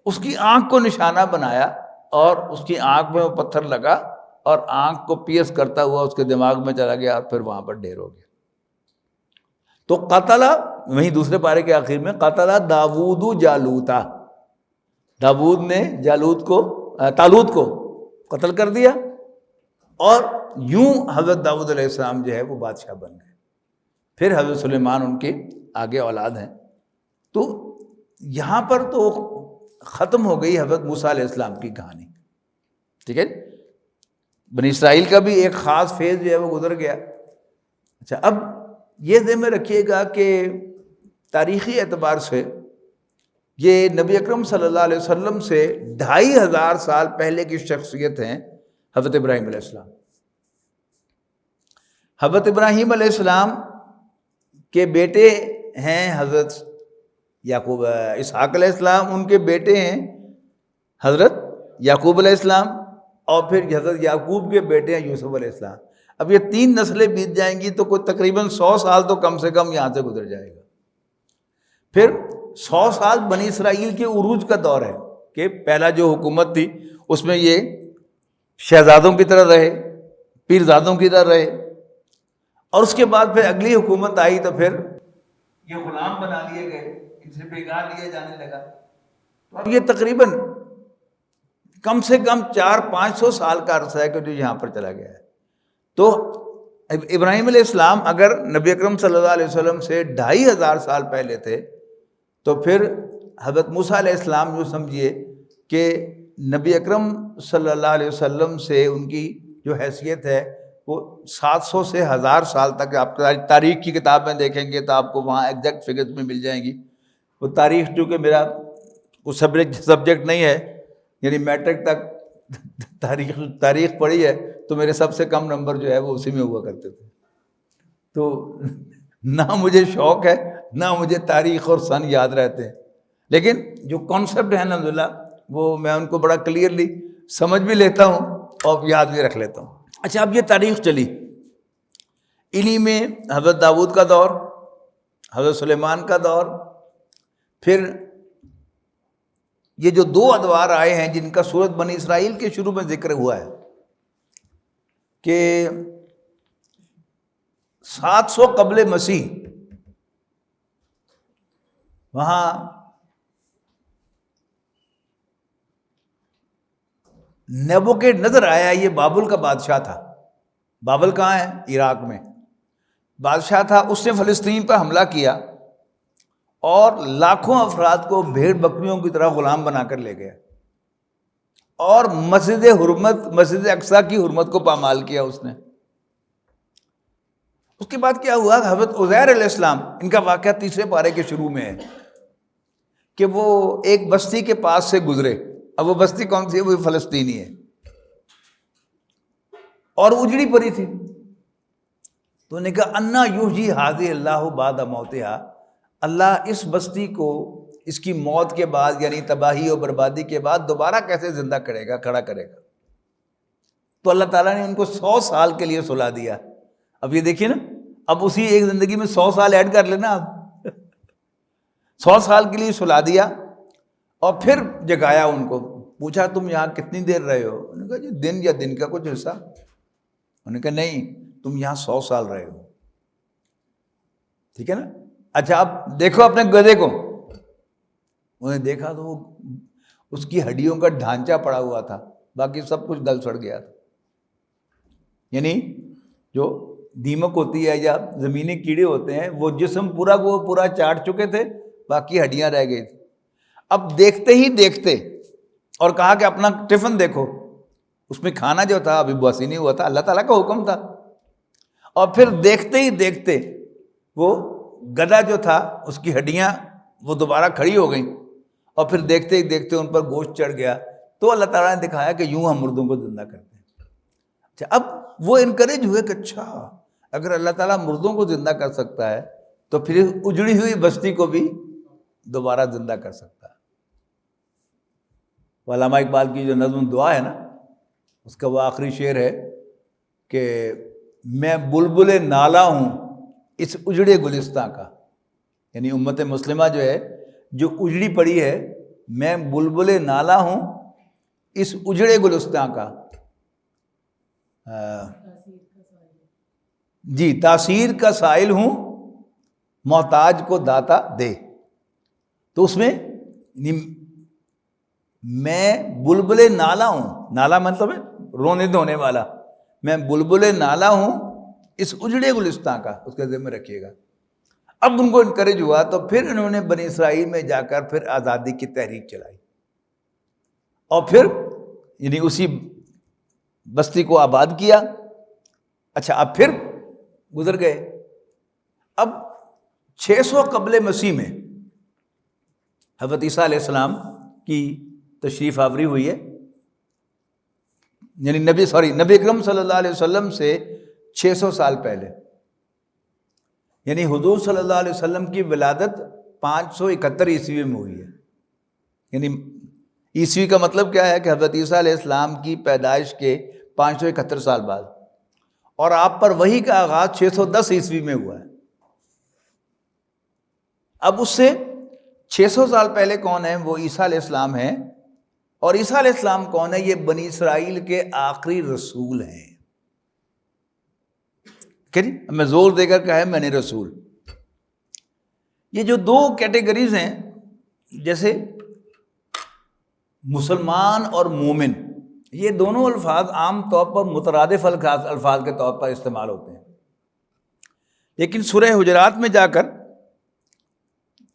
اس کی آنکھ کو نشانہ بنایا، اور اس کی آنکھ میں وہ پتھر لگا اور آنکھ کو پیس کرتا ہوا اس کے دماغ میں چلا گیا اور پھر وہاں پر ڈھیر ہو گیا. تو قتل، وہیں دوسرے پارے کے آخر میں قتل داود جالوتا، داود نے طالوت کو قتل کر دیا، اور یوں حضرت داؤد علیہ السلام جو ہے وہ بادشاہ بن گئے. پھر حضرت سلیمان ان کے آگے اولاد ہیں. تو یہاں پر تو ختم ہو گئی حضرت موسیٰ علیہ السلام کی کہانی. ٹھیک ہے، بنی اسرائیل کا بھی ایک خاص فیز جو ہے وہ گزر گیا. اچھا اب یہ ذہن میں رکھیے گا کہ تاریخی اعتبار سے یہ نبی اکرم صلی اللہ علیہ وسلم سے 2500 سال پہلے کی شخصیت ہیں حضرت ابراہیم علیہ السلام. حضرت ابراہیم علیہ السلام کے بیٹے ہیں حضرت یعقوب، اسحاق علیہ السلام ان کے بیٹے ہیں حضرت یعقوب علیہ السلام، اور پھر حضرت یعقوب کے بیٹے ہیں یوسف علیہ السلام. اب یہ 3 نسلیں بیت جائیں گی تو کوئی تقریباً 100 سال تو کم سے کم یہاں سے گزر جائے گا. پھر 100 سال بنی اسرائیل کے عروج کا دور ہے کہ پہلا جو حکومت تھی اس میں یہ شہزادوں کی طرح رہے، پیرزادوں کی طرح رہے، اور اس کے بعد پھر اگلی حکومت آئی تو پھر یہ غلام بنا لیے گئے، ان سے بگاڑ لیا جانے لگا. تو اب یہ تقریباً کم سے کم 400-500 سال کا عرصہ ہے کہ جو یہاں پر چلا گیا ہے. تو ابراہیم علیہ السلام اگر نبی اکرم صلی اللہ علیہ وسلم سے 2500 سال پہلے تھے تو پھر حضرت موسیٰ علیہ السلام جو سمجھیے کہ نبی اکرم صلی اللہ علیہ وسلم سے ان کی جو حیثیت ہے وہ 700 سے 1000 سال تک. آپ تاریخ کی کتاب میں دیکھیں گے تو آپ کو وہاں ایگزیکٹ فگرز میں مل جائیں گی. وہ تاریخ چونکہ میرا کوئی سبجیکٹ نہیں ہے، یعنی میٹرک تک تاریخ پڑھی ہے تو میرے سب سے کم نمبر جو ہے وہ اسی میں ہوا کرتے تھے. تو نہ مجھے شوق ہے نہ مجھے تاریخ اور سن یاد رہتے ہیں، لیکن جو کانسیپٹ ہے الحمدللہ وہ میں ان کو بڑا کلیئرلی سمجھ بھی لیتا ہوں اور یاد بھی رکھ لیتا ہوں. اچھا اب یہ تاریخ چلی، انہی میں حضرت داؤد کا دور، حضرت سلیمان کا دور، پھر یہ جو 2 ادوار آئے ہیں جن کا سورۃ بنی اسرائیل کے شروع میں ذکر ہوا ہے کہ 700 قبل مسیح وہاں نیبوکڈ نظر آیا. یہ بابل کا بادشاہ تھا. بابل کہاں ہے؟ عراق میں بادشاہ تھا. اس نے فلسطین پر حملہ کیا اور لاکھوں افراد کو بھیڑ بکریوں کی طرح غلام بنا کر لے گیا. اور مسجد اقصیٰ کی حرمت کو پامال کیا اس نے۔ اس کے بعد کیا ہوا، حضرت عزیر علیہ السلام، ان کا واقعہ تیسرے پارے کے شروع میں ہے کہ وہ ایک بستی کے پاس سے گزرے۔ اب وہ بستی کون سی ہے؟ وہ فلسطینی ہے، اور اجڑی پڑی تھی۔ تو انہوں نے کہا انا یحیی ھذہ اللہ بعد موتہا، اللہ اس بستی کو اس کی موت کے بعد، یعنی تباہی اور بربادی کے بعد، دوبارہ کیسے زندہ کرے گا، کھڑا کرے گا؟ تو اللہ تعالیٰ نے ان کو 100 سال کے لیے سلا دیا۔ اب یہ دیکھیے نا، اب اسی ایک زندگی میں 100 سال ایڈ کر لینا آپ 100 سال کے لیے سلا دیا، اور پھر جگایا ان کو۔ پوچھا تم یہاں کتنی دیر رہے ہو؟ انہوں نے کہا جی دن یا دن کا کچھ حصہ۔ انہوں نے کہا نہیں، تم یہاں 100 سال رہے ہو، ٹھیک ہے نا؟ اچھا اب دیکھو اپنے گدھے کو۔ انہیں دیکھا تو وہ اس کی ہڈیوں کا ڈھانچہ پڑا ہوا تھا، باقی سب کچھ گل سڑ گیا تھا۔ یعنی جو دیمک ہوتی ہے یا زمینی کیڑے ہوتے ہیں، وہ جسم پورا چاٹ چکے تھے، باقی ہڈیاں رہ گئی تھی۔ اب دیکھتے ہی دیکھتے، اور کہا کہ اپنا ٹفن دیکھو، اس میں کھانا جو تھا ابھی باسی نہیں ہوا تھا، اللہ تعالیٰ کا حکم تھا۔ اور پھر دیکھتے ہی دیکھتے وہ گدھا جو تھا، اس کی ہڈیاں وہ دوبارہ کھڑی ہو گئیں، اور پھر دیکھتے ہی دیکھتے ان پر گوشت چڑھ گیا۔ تو اللہ تعالیٰ نے دکھایا کہ یوں ہم مردوں کو زندہ کرتے ہیں۔ اچھا اب وہ انکریج ہوئے کہ اچھا اگر اللہ تعالیٰ مردوں کو زندہ کر سکتا ہے تو پھر اجڑی ہوئی بستی کو بھی دوبارہ زندہ کر سکتا ہے۔ علامہ اقبال کی جو نظم دعا ہے نا، اس کا وہ آخری شعر ہے کہ میں بلبل نالہ ہوں اس اجڑے گلستاں کا، یعنی امت مسلمہ جو ہے، جو اجڑی پڑی ہے، میں بلبل نالہ ہوں اس اجڑے گلستاں کا، جی تاثیر کا سائل ہوں محتاج کو داتا دے۔ تو اس میں میں بلبل نالہ ہوں، نالہ مطلب ہے رونے دھونے والا، میں بلبل نالہ ہوں اس اجڑے گلستاں کا، اس کے ذمہ رکھیے گا۔ اب ان کو انکریج ہوا تو پھر انہوں نے بنی اسرائیل میں جا کر پھر آزادی کی تحریک چلائی، اور پھر یعنی اسی بستی کو آباد کیا۔ اچھا اب پھر گزر گئے، اب 600 قبل مسیح میں حضرت عیسیٰ علیہ السلام کی تشریف آوری ہوئی ہے، یعنی نبی اکرم صلی اللہ علیہ وسلم سے 600 سال پہلے، یعنی حضور صلی اللہ علیہ وسلم کی ولادت 571 عیسوی میں ہوئی ہے۔ یعنی عیسوی کا مطلب کیا ہے کہ حضرت عیسیٰ علیہ السلام کی پیدائش کے 571 سال بعد، اور آپ پر وحی کا آغاز 610 عیسوی میں ہوا ہے۔ اب اس سے 600 سال پہلے کون ہیں؟ وہ عیسیٰ علیہ السلام ہیں، اور عیسیٰ علیہ السلام کون ہے؟ یہ بنی اسرائیل کے آخری رسول ہیں۔ کہ جی میں زور دے کر کہا ہے میں نے رسول۔ یہ جو دو کیٹیگریز ہیں، جیسے مسلمان اور مومن، یہ دونوں الفاظ عام طور پر مترادف الفاظ کے طور پر استعمال ہوتے ہیں، لیکن سورہ حجرات میں جا کر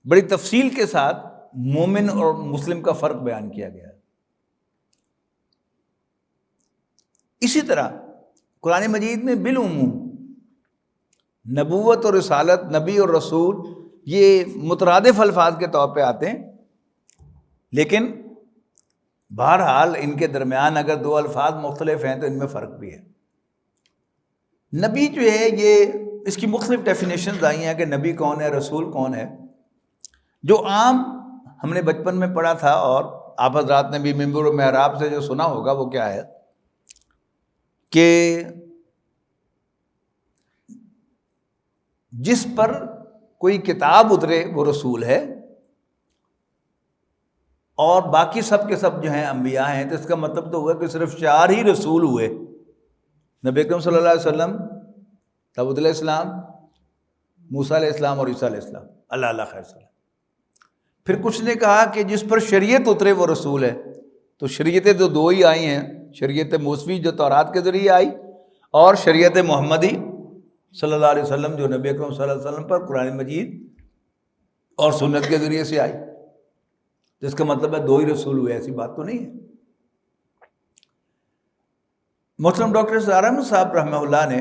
بڑی تفصیل کے ساتھ مومن اور مسلم کا فرق بیان کیا گیا ہے۔ اسی طرح قرآن مجید میں بالعموم نبوت اور رسالت، نبی اور رسول، یہ مترادف الفاظ کے طور پہ آتے ہیں، لیکن بہرحال ان کے درمیان اگر دو الفاظ مختلف ہیں تو ان میں فرق بھی ہے۔ نبی جو ہے، یہ اس کی مختلف ڈیفینیشنز آئی ہیں کہ نبی کون ہے، رسول کون ہے۔ جو عام ہم نے بچپن میں پڑھا تھا اور آپ حضرات نے بھی منبر و محراب سے جو سنا ہوگا، وہ کیا ہے کہ جس پر کوئی کتاب اترے وہ رسول ہے، اور باقی سب کے سب جو ہیں انبیاء ہیں۔ تو اس کا مطلب تو ہوا کہ صرف 4 ہی رسول ہوئے، نبی اکرم صلی اللہ علیہ وسلم، داؤد علیہ السلام، موسیٰ علیہ السلام اور عیسیٰ علیہ السلام، اللہ خیر صلی اللہ۔ پھر کچھ نے کہا کہ جس پر شریعت اترے وہ رسول ہے، تو شریعتیں تو 2 ہی آئی ہیں، شریعت موسوی جو تورات کے ذریعے آئی، اور شریعت محمدی صلی اللہ علیہ وسلم جو نبی اکرم صلی اللہ علیہ وسلم پر قرآن مجید اور سنت کے ذریعے سے آئی۔ جس کا مطلب ہے 2 ہی رسول ہوئے، ایسی بات تو نہیں ہے۔ محترم ڈاکٹر سہار احمد صاحب رحمہ اللہ نے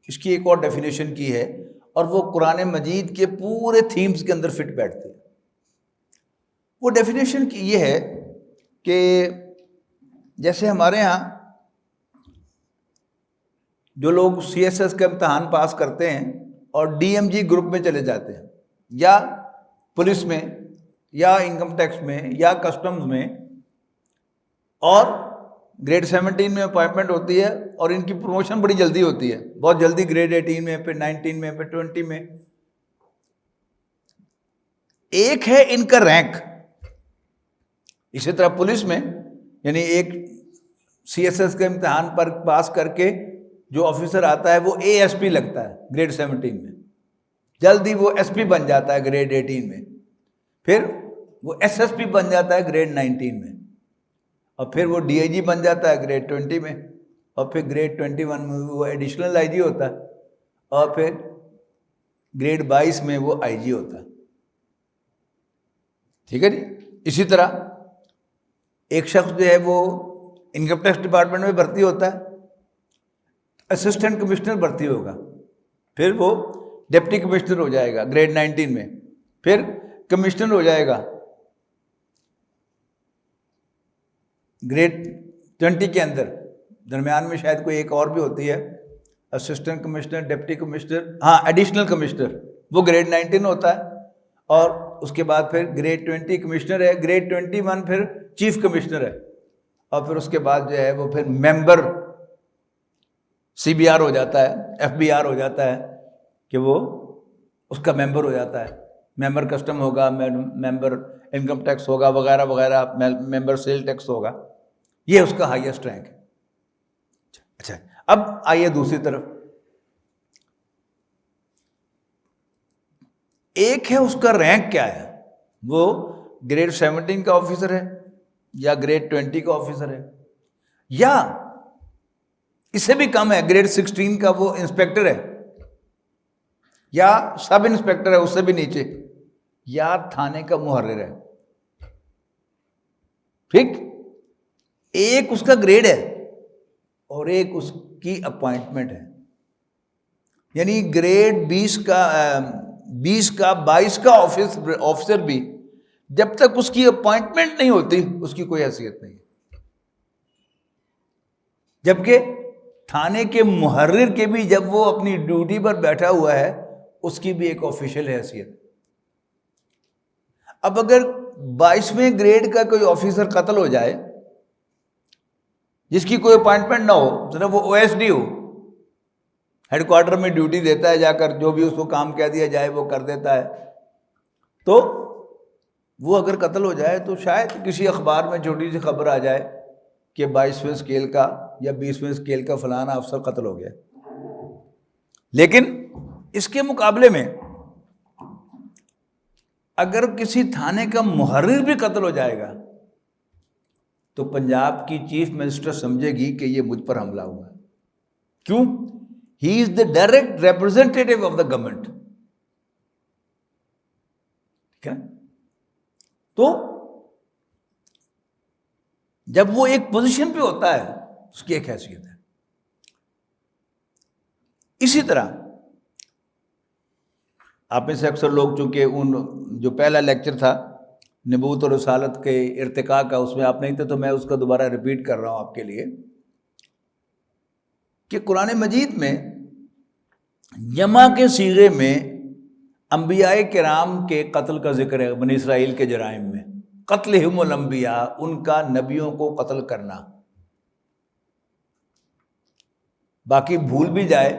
اس کی ایک اور ڈیفینیشن کی ہے، اور وہ قرآن مجید کے پورے تھیمز کے اندر فٹ بیٹھتے ہیں۔ وہ ڈیفینیشن کی یہ ہے کہ جیسے ہمارے ہاں جو لوگ سی ایس ایس کا امتحان پاس کرتے ہیں اور ڈی ایم جی گروپ میں چلے جاتے ہیں، یا پولیس میں، یا انکم ٹیکس میں، یا کسٹمز میں، اور گریڈ 17 میں اپوائنٹمنٹ ہوتی ہے اور ان کی پروموشن بڑی جلدی ہوتی ہے، بہت جلدی، گریڈ 18 میں، پھر 19 میں، پھر 20 میں۔ ایک ہے ان کا رینک۔ اسی طرح پولیس میں، یعنی ایک سی ایس ایس کے امتحان پر پاس کر کے جو آفیسر آتا ہے وہ اے ایس پی لگتا ہے گریڈ 17 میں، جلدی وہ ایس پی بن جاتا ہے گریڈ 18 میں، پھر وہ ایس ایس پی بن جاتا ہے گریڈ 19 میں، اور پھر وہ ڈی آئی جی بن جاتا ہے گریڈ 20 میں، اور پھر گریڈ 21 میں وہ ایڈیشنل آئی جی ہوتا ہے، اور پھر گریڈ 22 میں وہ آئی جی ہوتا ہے۔ ٹھیک ہے جی۔ اسی طرح ایک شخص جو ہے وہ انکم ٹیکس ڈپارٹمنٹ میں بھرتی ہوتا ہے، اسسٹنٹ کمشنر بھرتی ہوگا، پھر وہ ڈپٹی کمشنر ہو جائے گا گریڈ 19 میں، پھر کمشنر ہو جائے گا گریڈ 20 کے اندر، درمیان میں شاید کوئی ایک اور بھی ہوتی ہے، اسسٹنٹ کمشنر، ڈپٹی کمشنر، ہاں ایڈیشنل کمشنر، وہ گریڈ 19 ہوتا ہے، اور اس کے بعد پھر گریڈ 20 کمشنر ہے، گریڈ 21 پھر چیف کمشنر ہے، اور پھر اس کے بعد جو ہے وہ پھر ممبر سی بی آر ہو جاتا ہے، ایف بی آر ہو جاتا ہے، کہ وہ اس کا ممبر ہو جاتا ہے، ممبر کسٹم ہوگا، ممبر انکم ٹیکس ہوگا، وغیرہ وغیرہ، ممبر سیل ٹیکس ہوگا۔ یہ اس کا ہائیسٹ رینک ہے۔ اچھا، اب آئیے دوسری طرف، ایک ہے اس کا رینک کیا ہے، وہ گریڈ 17 کا آفیسر ہے، یا گریڈ 20 کا آفیسر ہے، یا اس سے بھی کم ہے، گریڈ 16 کا وہ انسپیکٹر ہے، یا سب انسپیکٹر ہے اس سے بھی نیچے، یا تھانے کا محرر ہے۔ ٹھیک، ایک اس کا گریڈ ہے اور ایک اس کی اپوائنٹمنٹ ہے، یعنی گریڈ 20 کا 22 کا آفیسر بھی جب تک اس کی اپوائنٹمنٹ نہیں ہوتی اس کی کوئی حیثیت نہیں، جبکہ تھانے کے محرر کے بھی جب وہ اپنی ڈیوٹی پر بیٹھا ہوا ہے اس کی بھی ایک آفیشیل حیثیت۔ اب اگر 22ویں گریڈ کا کوئی آفیسر قتل ہو جائے جس کی کوئی اپوائنٹمنٹ نہ ہو، صرف وہ او ایس ڈی ہو، ہیڈ کوارٹر میں ڈیوٹی دیتا ہے، جا کر جو بھی اس کو کام کہہ دیا جائے وہ کر دیتا ہے، تو وہ اگر قتل ہو جائے تو شاید کسی اخبار میں چھوٹی سی خبر آ جائے کہ 22ویں اسکیل کا یا 20ویں اسکیل کا فلانا افسر قتل ہو گیا۔ لیکن اس کے مقابلے میں اگر کسی تھانے کا محرر بھی قتل ہو جائے گا تو پنجاب کی چیف منسٹر سمجھے گی کہ یہ مجھ پر حملہ ہوا ہے۔ کیوں؟ He is the direct representative of the government. ٹھیک ہے، تو جب وہ ایک پوزیشن پہ ہوتا ہے اس کی ایک حیثیت ہے۔ اسی طرح آپ میں سے اکثر لوگ، چونکہ ان جو پہلا لیکچر تھا نبوت اور رسالت کے ارتقاء کا، اس میں آپ نہیں تھے تو میں اس کا دوبارہ ریپیٹ کر رہا ہوں آپ کے لیے، کہ قرآن مجید میں جمع کے صیغے میں انبیاء کرام کے قتل کا ذکر ہے، بنی اسرائیل کے جرائم میں، قتلہم الانبیاء، ان کا نبیوں کو قتل کرنا۔ باقی بھول بھی جائے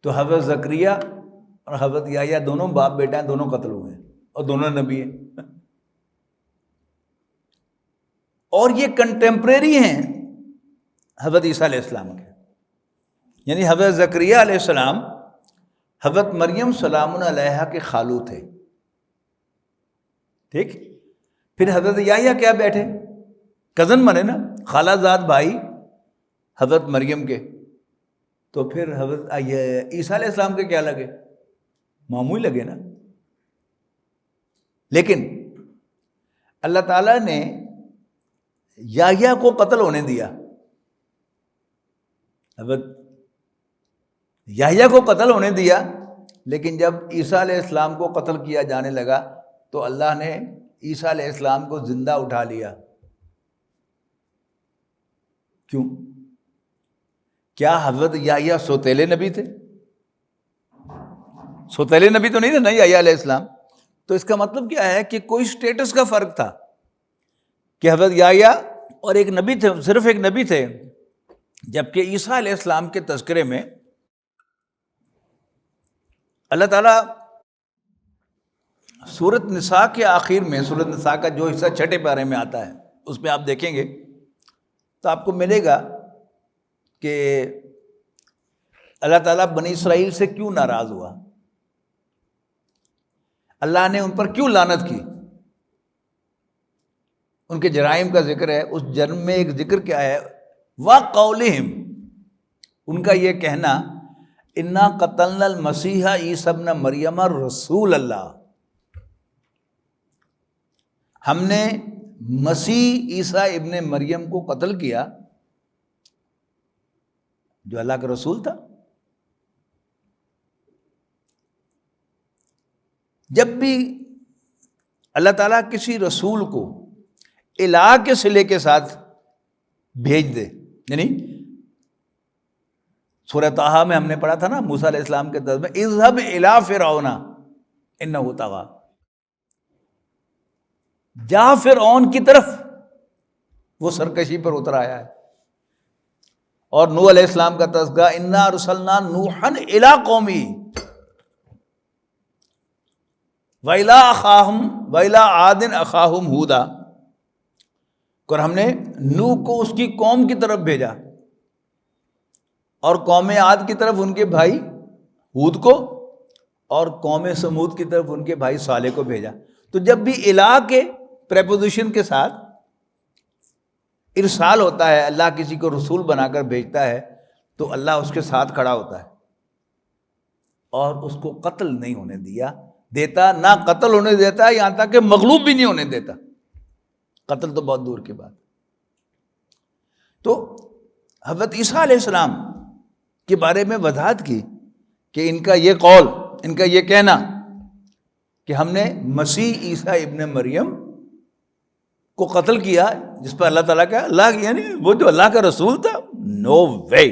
تو حضرت زکریا اور حضرت یحییٰ دونوں باپ بیٹا ہیں، دونوں قتل ہوئے ہیں اور دونوں نبی ہیں، اور یہ کنٹمپریری ہیں حضرت عیسیٰ علیہ السلام کے، یعنی حضرت زکریا علیہ السلام حضرت مریم سلام علیہا کے خالو تھے۔ ٹھیک، پھر حضرت یحییٰ کیا بیٹھے، کزن بنے نا، خالہ زاد بھائی حضرت مریم کے، تو پھر حضرت عیسیٰ علیہ السلام کے کیا لگے، معمولی لگے نا۔ لیکن اللہ تعالیٰ نے یحییٰ کو قتل ہونے دیا، حضرت یحییٰ کو قتل ہونے دیا، لیکن جب عیسیٰ علیہ السلام کو قتل کیا جانے لگا تو اللہ نے عیسیٰ علیہ السلام کو زندہ اٹھا لیا. کیوں؟ کیا حضرت یحییٰ سوتیلے نبی تھے؟ سوتیلے نبی تو نہیں تھے نا یحییٰ علیہ السلام. تو اس کا مطلب کیا ہے کہ کوئی سٹیٹس کا فرق تھا کہ حضرت یحییٰ اور ایک نبی تھے، صرف ایک نبی تھے، جبکہ عیسیٰ علیہ السلام کے تذکرے میں اللہ تعالیٰ سورۃ نساء کے آخر میں، سورۃ نساء کا جو حصہ 6 پارے میں آتا ہے، اس میں آپ دیکھیں گے تو آپ کو ملے گا کہ اللہ تعالیٰ بنی اسرائیل سے کیوں ناراض ہوا، اللہ نے ان پر کیوں لعنت کی. ان کے جرائم کا ذکر ہے. اس جرم میں ایک ذکر کیا ہے؟ وَقَوْلِهِمْ، ان کا یہ کہنا اِنَّا قَتَلْنَا الْمَسِيحَ عِيسَى ابْنَ مَرْيَمَ رسول اللہ، ہم نے مسیح عیسیٰ ابن مریم کو قتل کیا جو اللہ کا رسول تھا. جب بھی اللہ تعالیٰ کسی رسول کو الہ کے صلے کے ساتھ بھیج دے، یعنی سورہ طٰہٰ میں ہم نے پڑھا تھا نا موسیٰ علیہ السلام کے درس میں، اذهب الی فرعون انہ طغیٰ، جا فرعون کی طرف، وہ سرکشی پر اتر آیا ہے. اور نوح علیہ السلام کا تذکرہ، انا ارسلنا نوحا الی قومہ وَإِلَىٰ أَخَاهُمْ وَإِلَىٰ عَادٍ أَخَاهُمْ هُودًا، اور ہم نے نوح کو اس کی قوم کی طرف بھیجا اور قوم عاد کی طرف ان کے بھائی ہود کو، اور قوم سمود کی طرف ان کے بھائی صالح کو بھیجا. تو جب بھی الہ کے پریپوزیشن کے ساتھ ارسال ہوتا ہے، اللہ کسی کو رسول بنا کر بھیجتا ہے، تو اللہ اس کے ساتھ کھڑا ہوتا ہے اور اس کو قتل نہیں ہونے دیتا، نہ قتل ہونے دیتا، یہاں تک کہ مغلوب بھی نہیں ہونے دیتا. قتل تو بہت دور کی بات. تو حضرت عیسیٰ علیہ السلام کے بارے میں وضاحت کی کہ ان کا یہ قول، ان کا یہ کہنا کہ ہم نے مسیح عیسیٰ ابن مریم کو قتل کیا، جس پر اللہ تعالیٰ کا، اللہ یعنی وہ جو اللہ کا رسول تھا، نو وے.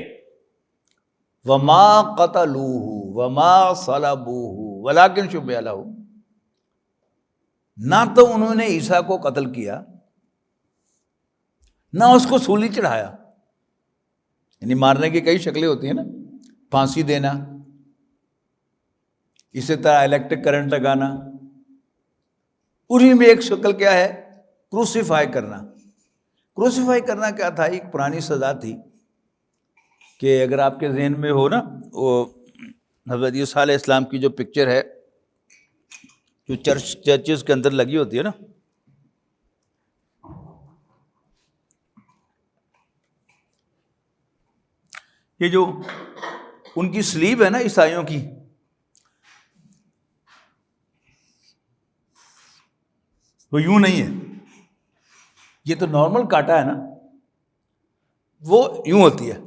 وما قتلوہ وما صلبوہ ولکن شبہ لہ، نہ تو انہوں نے عیسیٰ کو قتل کیا، نہ اس کو سولی چڑھایا. یعنی مارنے کی کئی شکلیں ہوتی ہیں نا، پھانسی دینا، اسی طرح الیکٹرک کرنٹ لگانا، انہی میں ایک شکل کیا ہے؟ کروسیفائی کرنا. کروسیفائی کرنا کیا تھا؟ ایک پرانی سزا تھی کہ اگر آپ کے ذہن میں ہو نا، وہ حضرت عیسیٰ علیہ السلام کی جو پکچر ہے جو چرچز کے اندر لگی ہوتی ہے نا، یہ جو ان کی سلیب ہے نا عیسائیوں کی، وہ یوں نہیں ہے، یہ تو نارمل کاٹا ہے نا، وہ یوں ہوتی ہے.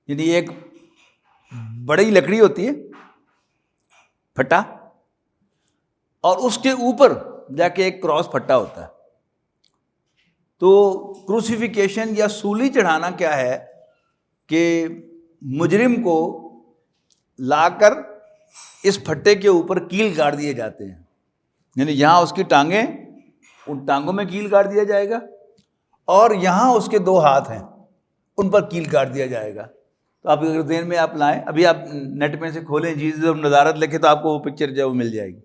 یعنی ایک بڑی لکڑی ہوتی ہے پھٹا، اور اس کے اوپر جا کے ایک کراس پھٹا ہوتا ہے. تو کروسیفیکیشن یا سولی چڑھانا کیا ہے کہ مجرم کو لا کر اس پھٹے کے اوپر کیل گاڑ دیے جاتے ہیں. یعنی یہاں اس کی ٹانگیں، ان ٹانگوں میں کیل گاڑ دیا جائے گا، اور یہاں اس کے 2 ہاتھ ہیں، ان پر کیل گاڑ دیا جائے گا. تو آپ اگر ذہن میں آپ لائیں، ابھی آپ نیٹ میں سے کھولیں جیز نظارت لکھے تو آپ کو وہ پکچر جو ہے وہ مل جائے گی،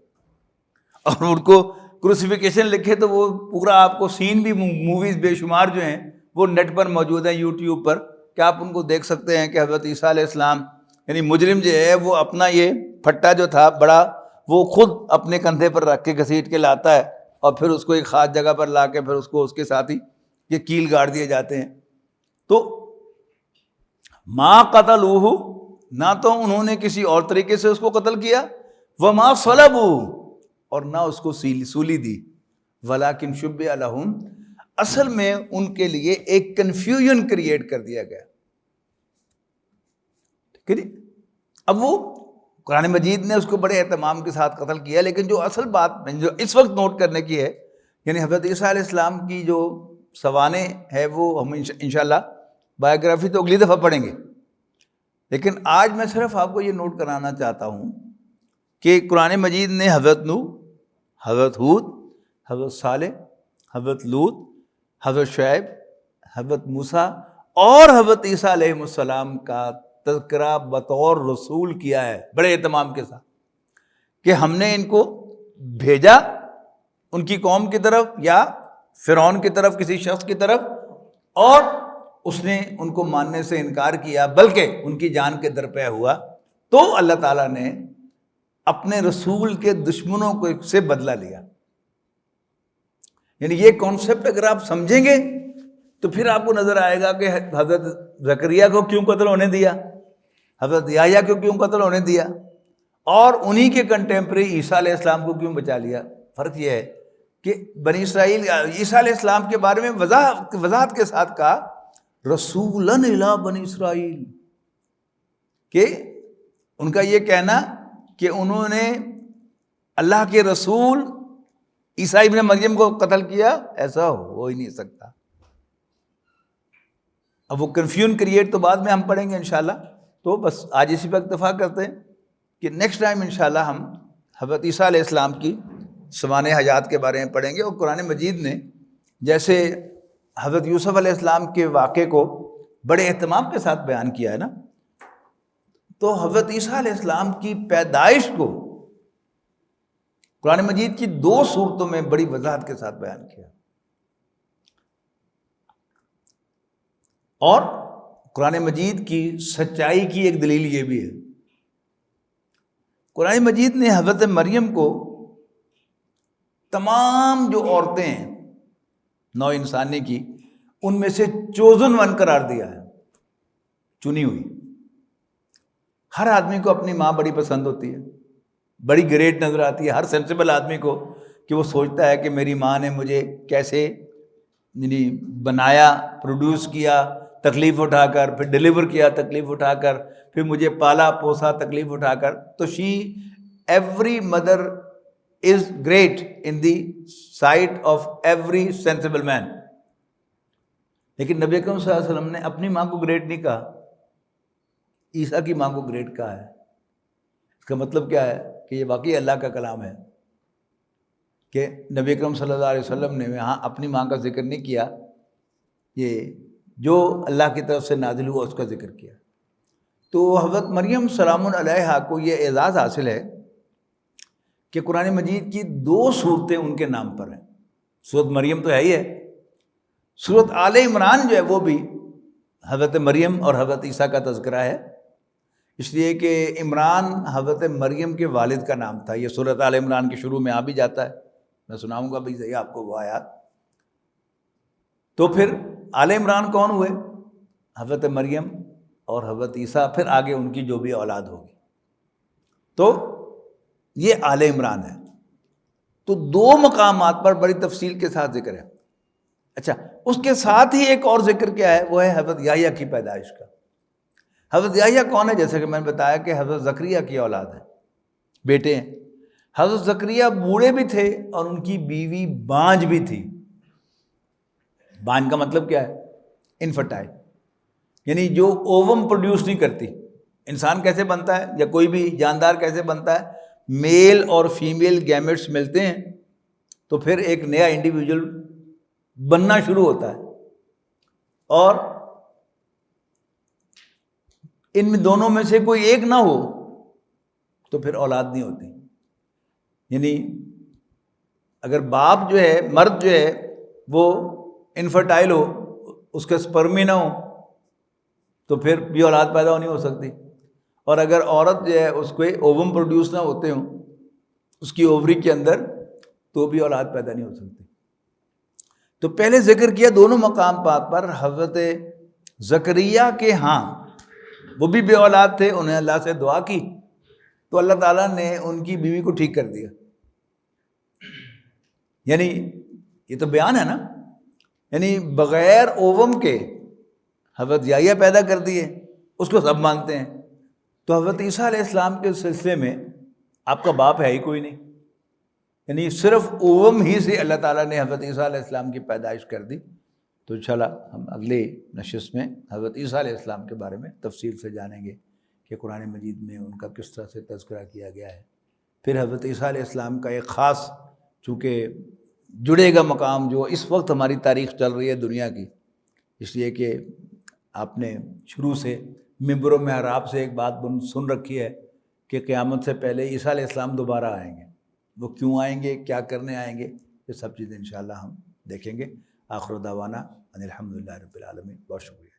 اور ان کو کروسیفیکیشن لکھے تو وہ پورا آپ کو سین بھی، موویز بے شمار جو ہیں وہ نیٹ پر موجود ہیں، یوٹیوب پر، کہ آپ ان کو دیکھ سکتے ہیں کہ حضرت عیسیٰ علیہ السلام یعنی مجرم جو ہے وہ اپنا یہ پھٹا جو تھا بڑا، وہ خود اپنے کندھے پر رکھ کے گھسیٹ کے لاتا ہے، اور پھر اس کو ایک خاص جگہ پر لا کے پھر اس کو اس کے ساتھ ہی یہ کیل گاڑ دیے جاتے ہیں. تو ما قتلوہ، نہ تو انہوں نے کسی اور طریقے سے اس کو قتل کیا، وما صلبوہ، اور نہ اس کو سولی دی. ولیکن شبہ لہم، اصل میں ان کے لیے ایک کنفیوژن کریٹ کر دیا گیا. ٹھیک ہے جی. اب وہ قرآن مجید نے اس کو بڑے اہتمام کے ساتھ قتل کیا، لیکن جو اصل بات جو اس وقت نوٹ کرنے کی ہے، یعنی حضرت عیسیٰ علیہ السلام کی جو سوانح ہے وہ ہم انشاءاللہ بایوگرافی تو اگلی دفعہ پڑھیں گے، لیکن آج میں صرف آپ کو یہ نوٹ کرانا چاہتا ہوں کہ قرآن مجید نے حضرت نوح، حضرت ہود، حضرت صالح، حضرت لوط، حضرت شعیب، حضرت موسیٰ اور حضرت عیسیٰ علیہ السلام کا تذکرہ بطور رسول کیا ہے بڑے اہتمام کے ساتھ، کہ ہم نے ان کو بھیجا ان کی قوم کی طرف یا فرعون کی طرف، کسی شخص کی طرف، اور اس نے ان کو ماننے سے انکار کیا بلکہ ان کی جان کے درپے ہوا، تو اللہ تعالیٰ نے اپنے رسول کے دشمنوں کو سے بدلہ لیا. یعنی یہ کانسیپٹ اگر آپ سمجھیں گے تو پھر آپ کو نظر آئے گا کہ حضرت زکریا کو کیوں قتل ہونے دیا، حضرت یحییٰ کو کیوں قتل ہونے دیا، اور انہی کے کنٹمپریری عیسیٰ علیہ السلام کو کیوں بچا لیا. فرق یہ ہے کہ بنی اسرائیل عیسیٰ علیہ السلام کے بارے میں وضاحت کے ساتھ کہا رسولاً الی بنی اسرائیل، کہ ان کا یہ کہنا کہ انہوں نے اللہ کے رسول عیسیٰ ابن مریم کو قتل کیا، ایسا ہو ہی نہیں سکتا. اب وہ کنفیوژن کریٹ تو بعد میں ہم پڑھیں گے انشاءاللہ. تو بس آج اسی پر اکتفا کرتے ہیں کہ نیکسٹ ٹائم انشاءاللہ ہم حضرت عیسیٰ علیہ السلام کی سوانح حیات کے بارے میں پڑھیں گے. اور قرآن مجید نے جیسے حضرت یوسف علیہ السلام کے واقعے کو بڑے اہتمام کے ساتھ بیان کیا ہے نا، تو حضرت عیسیٰ علیہ السلام کی پیدائش کو قرآن مجید کی 2 صورتوں میں بڑی وضاحت کے ساتھ بیان کیا. اور قرآن مجید کی سچائی کی ایک دلیل یہ بھی ہے، قرآن مجید نے حضرت مریم کو تمام جو عورتیں ہیں نو انسانی کی، ان میں سے چوزن ون قرار دیا ہے، چنی ہوئی. ہر آدمی کو اپنی ماں بڑی پسند ہوتی ہے، بڑی گریٹ نظر آتی ہے ہر سینسیبل آدمی کو، کہ وہ سوچتا ہے کہ میری ماں نے مجھے کیسے یعنی بنایا، پروڈیوس کیا تکلیف اٹھا کر، پھر ڈیلیور کیا تکلیف اٹھا کر، پھر مجھے پالا پوسا تکلیف اٹھا کر. تو every mother is great in the sight of every sensible man. لیکن نبی اکرم صلی اللہ علیہ وسلم نے اپنی ماں کو گریٹ نہیں کہا، عیسیٰ کی ماں کو گریٹ کہا ہے. اس کا مطلب کیا ہے کہ یہ واقعی اللہ کا کلام ہے، کہ نبی اکرم صلی اللہ علیہ وسلم نے یہاں اپنی ماں کا ذکر نہیں کیا، یہ جو اللہ کی طرف سے نازل ہوا اس کا ذکر کیا. تو حضرت مریم سلام علیہا کو یہ اعزاز حاصل ہے کہ قرآن مجید کی 2 صورتیں ان کے نام پر ہیں. سورت مریم تو ہے ہی ہے، سورت آل عمران جو ہے وہ بھی حضرت مریم اور حضرت عیسیٰ کا تذکرہ ہے، اس لیے کہ عمران حضرت مریم کے والد کا نام تھا. یہ سورت آل عمران کے شروع میں آ بھی جاتا ہے، میں سناؤں گا بھی صحیح آپ کو وہ آیات. تو پھر آل عمران کون ہوئے؟ حضرت مریم اور حضرت عیسیٰ، پھر آگے ان کی جو بھی اولاد ہوگی. تو یہ آل عمران ہے. تو 2 مقامات پر بڑی تفصیل کے ساتھ ذکر ہے. اچھا، اس کے ساتھ ہی ایک اور ذکر کیا ہے، وہ ہے حضرت یحییٰ کی پیدائش کا. حضرت یحییٰ کون ہے؟ جیسے کہ میں نے بتایا کہ حضرت زکریا کی اولاد ہے، بیٹے ہیں. حضرت زکریا بوڑھے بھی تھے اور ان کی بیوی بانجھ بھی تھی. بانجھ کا مطلب کیا ہے؟ انفرٹائل، یعنی جو اووم پروڈیوس نہیں کرتی. انسان کیسے بنتا ہے یا کوئی بھی جاندار کیسے بنتا ہے؟ میل اور فیمیل گیمیٹس ملتے ہیں تو پھر ایک نیا انڈیویجول بننا شروع ہوتا ہے، اور ان میں دونوں میں سے کوئی ایک نہ ہو تو پھر اولاد نہیں ہوتی. یعنی اگر باپ جو ہے، مرد جو ہے وہ انفرٹائل ہو، اس کے سپرم نہ ہو تو پھر بھی اولاد پیدا نہیں ہو سکتی. اور اگر عورت جو ہے اس کو اووم پروڈیوس نہ ہوتے ہوں اس کی اووری کے اندر، تو بھی اولاد پیدا نہیں ہو سکتی. تو پہلے ذکر کیا دونوں مقام پر حضرت زکریا کے ہاں وہ بھی بے اولاد تھے، انہیں اللہ سے دعا کی تو اللہ تعالیٰ نے ان کی بیوی کو ٹھیک کر دیا. یعنی یہ تو بیان ہے نا، یعنی بغیر اووم کے حضرت یحییٰ پیدا کر دیے، اس کو سب مانتے ہیں. تو حضرت عیسیٰ علیہ السلام کے سلسلے میں آپ کا باپ ہے ہی کوئی نہیں، یعنی صرف اوم ہی سے اللہ تعالیٰ نے حضرت عیسیٰ علیہ السلام کی پیدائش کر دی. تو انشاءاللہ ہم اگلے نشست میں حضرت عیسیٰ علیہ السلام کے بارے میں تفصیل سے جانیں گے کہ قرآن مجید میں ان کا کس طرح سے تذکرہ کیا گیا ہے. پھر حضرت عیسیٰ علیہ السلام کا ایک خاص چونکہ جڑے گا مقام جو اس وقت ہماری تاریخ چل رہی ہے دنیا کی، اس لیے کہ آپ نے شروع سے ممبر و محراب سے ایک بات سن رکھی ہے کہ قیامت سے پہلے عیسیٰ علیہ السلام دوبارہ آئیں گے. وہ کیوں آئیں گے، کیا کرنے آئیں گے، یہ سب چیزیں انشاءاللہ ہم دیکھیں گے. آخر دعوانا ان الحمدللہ رب العالمین. بہت شکریہ.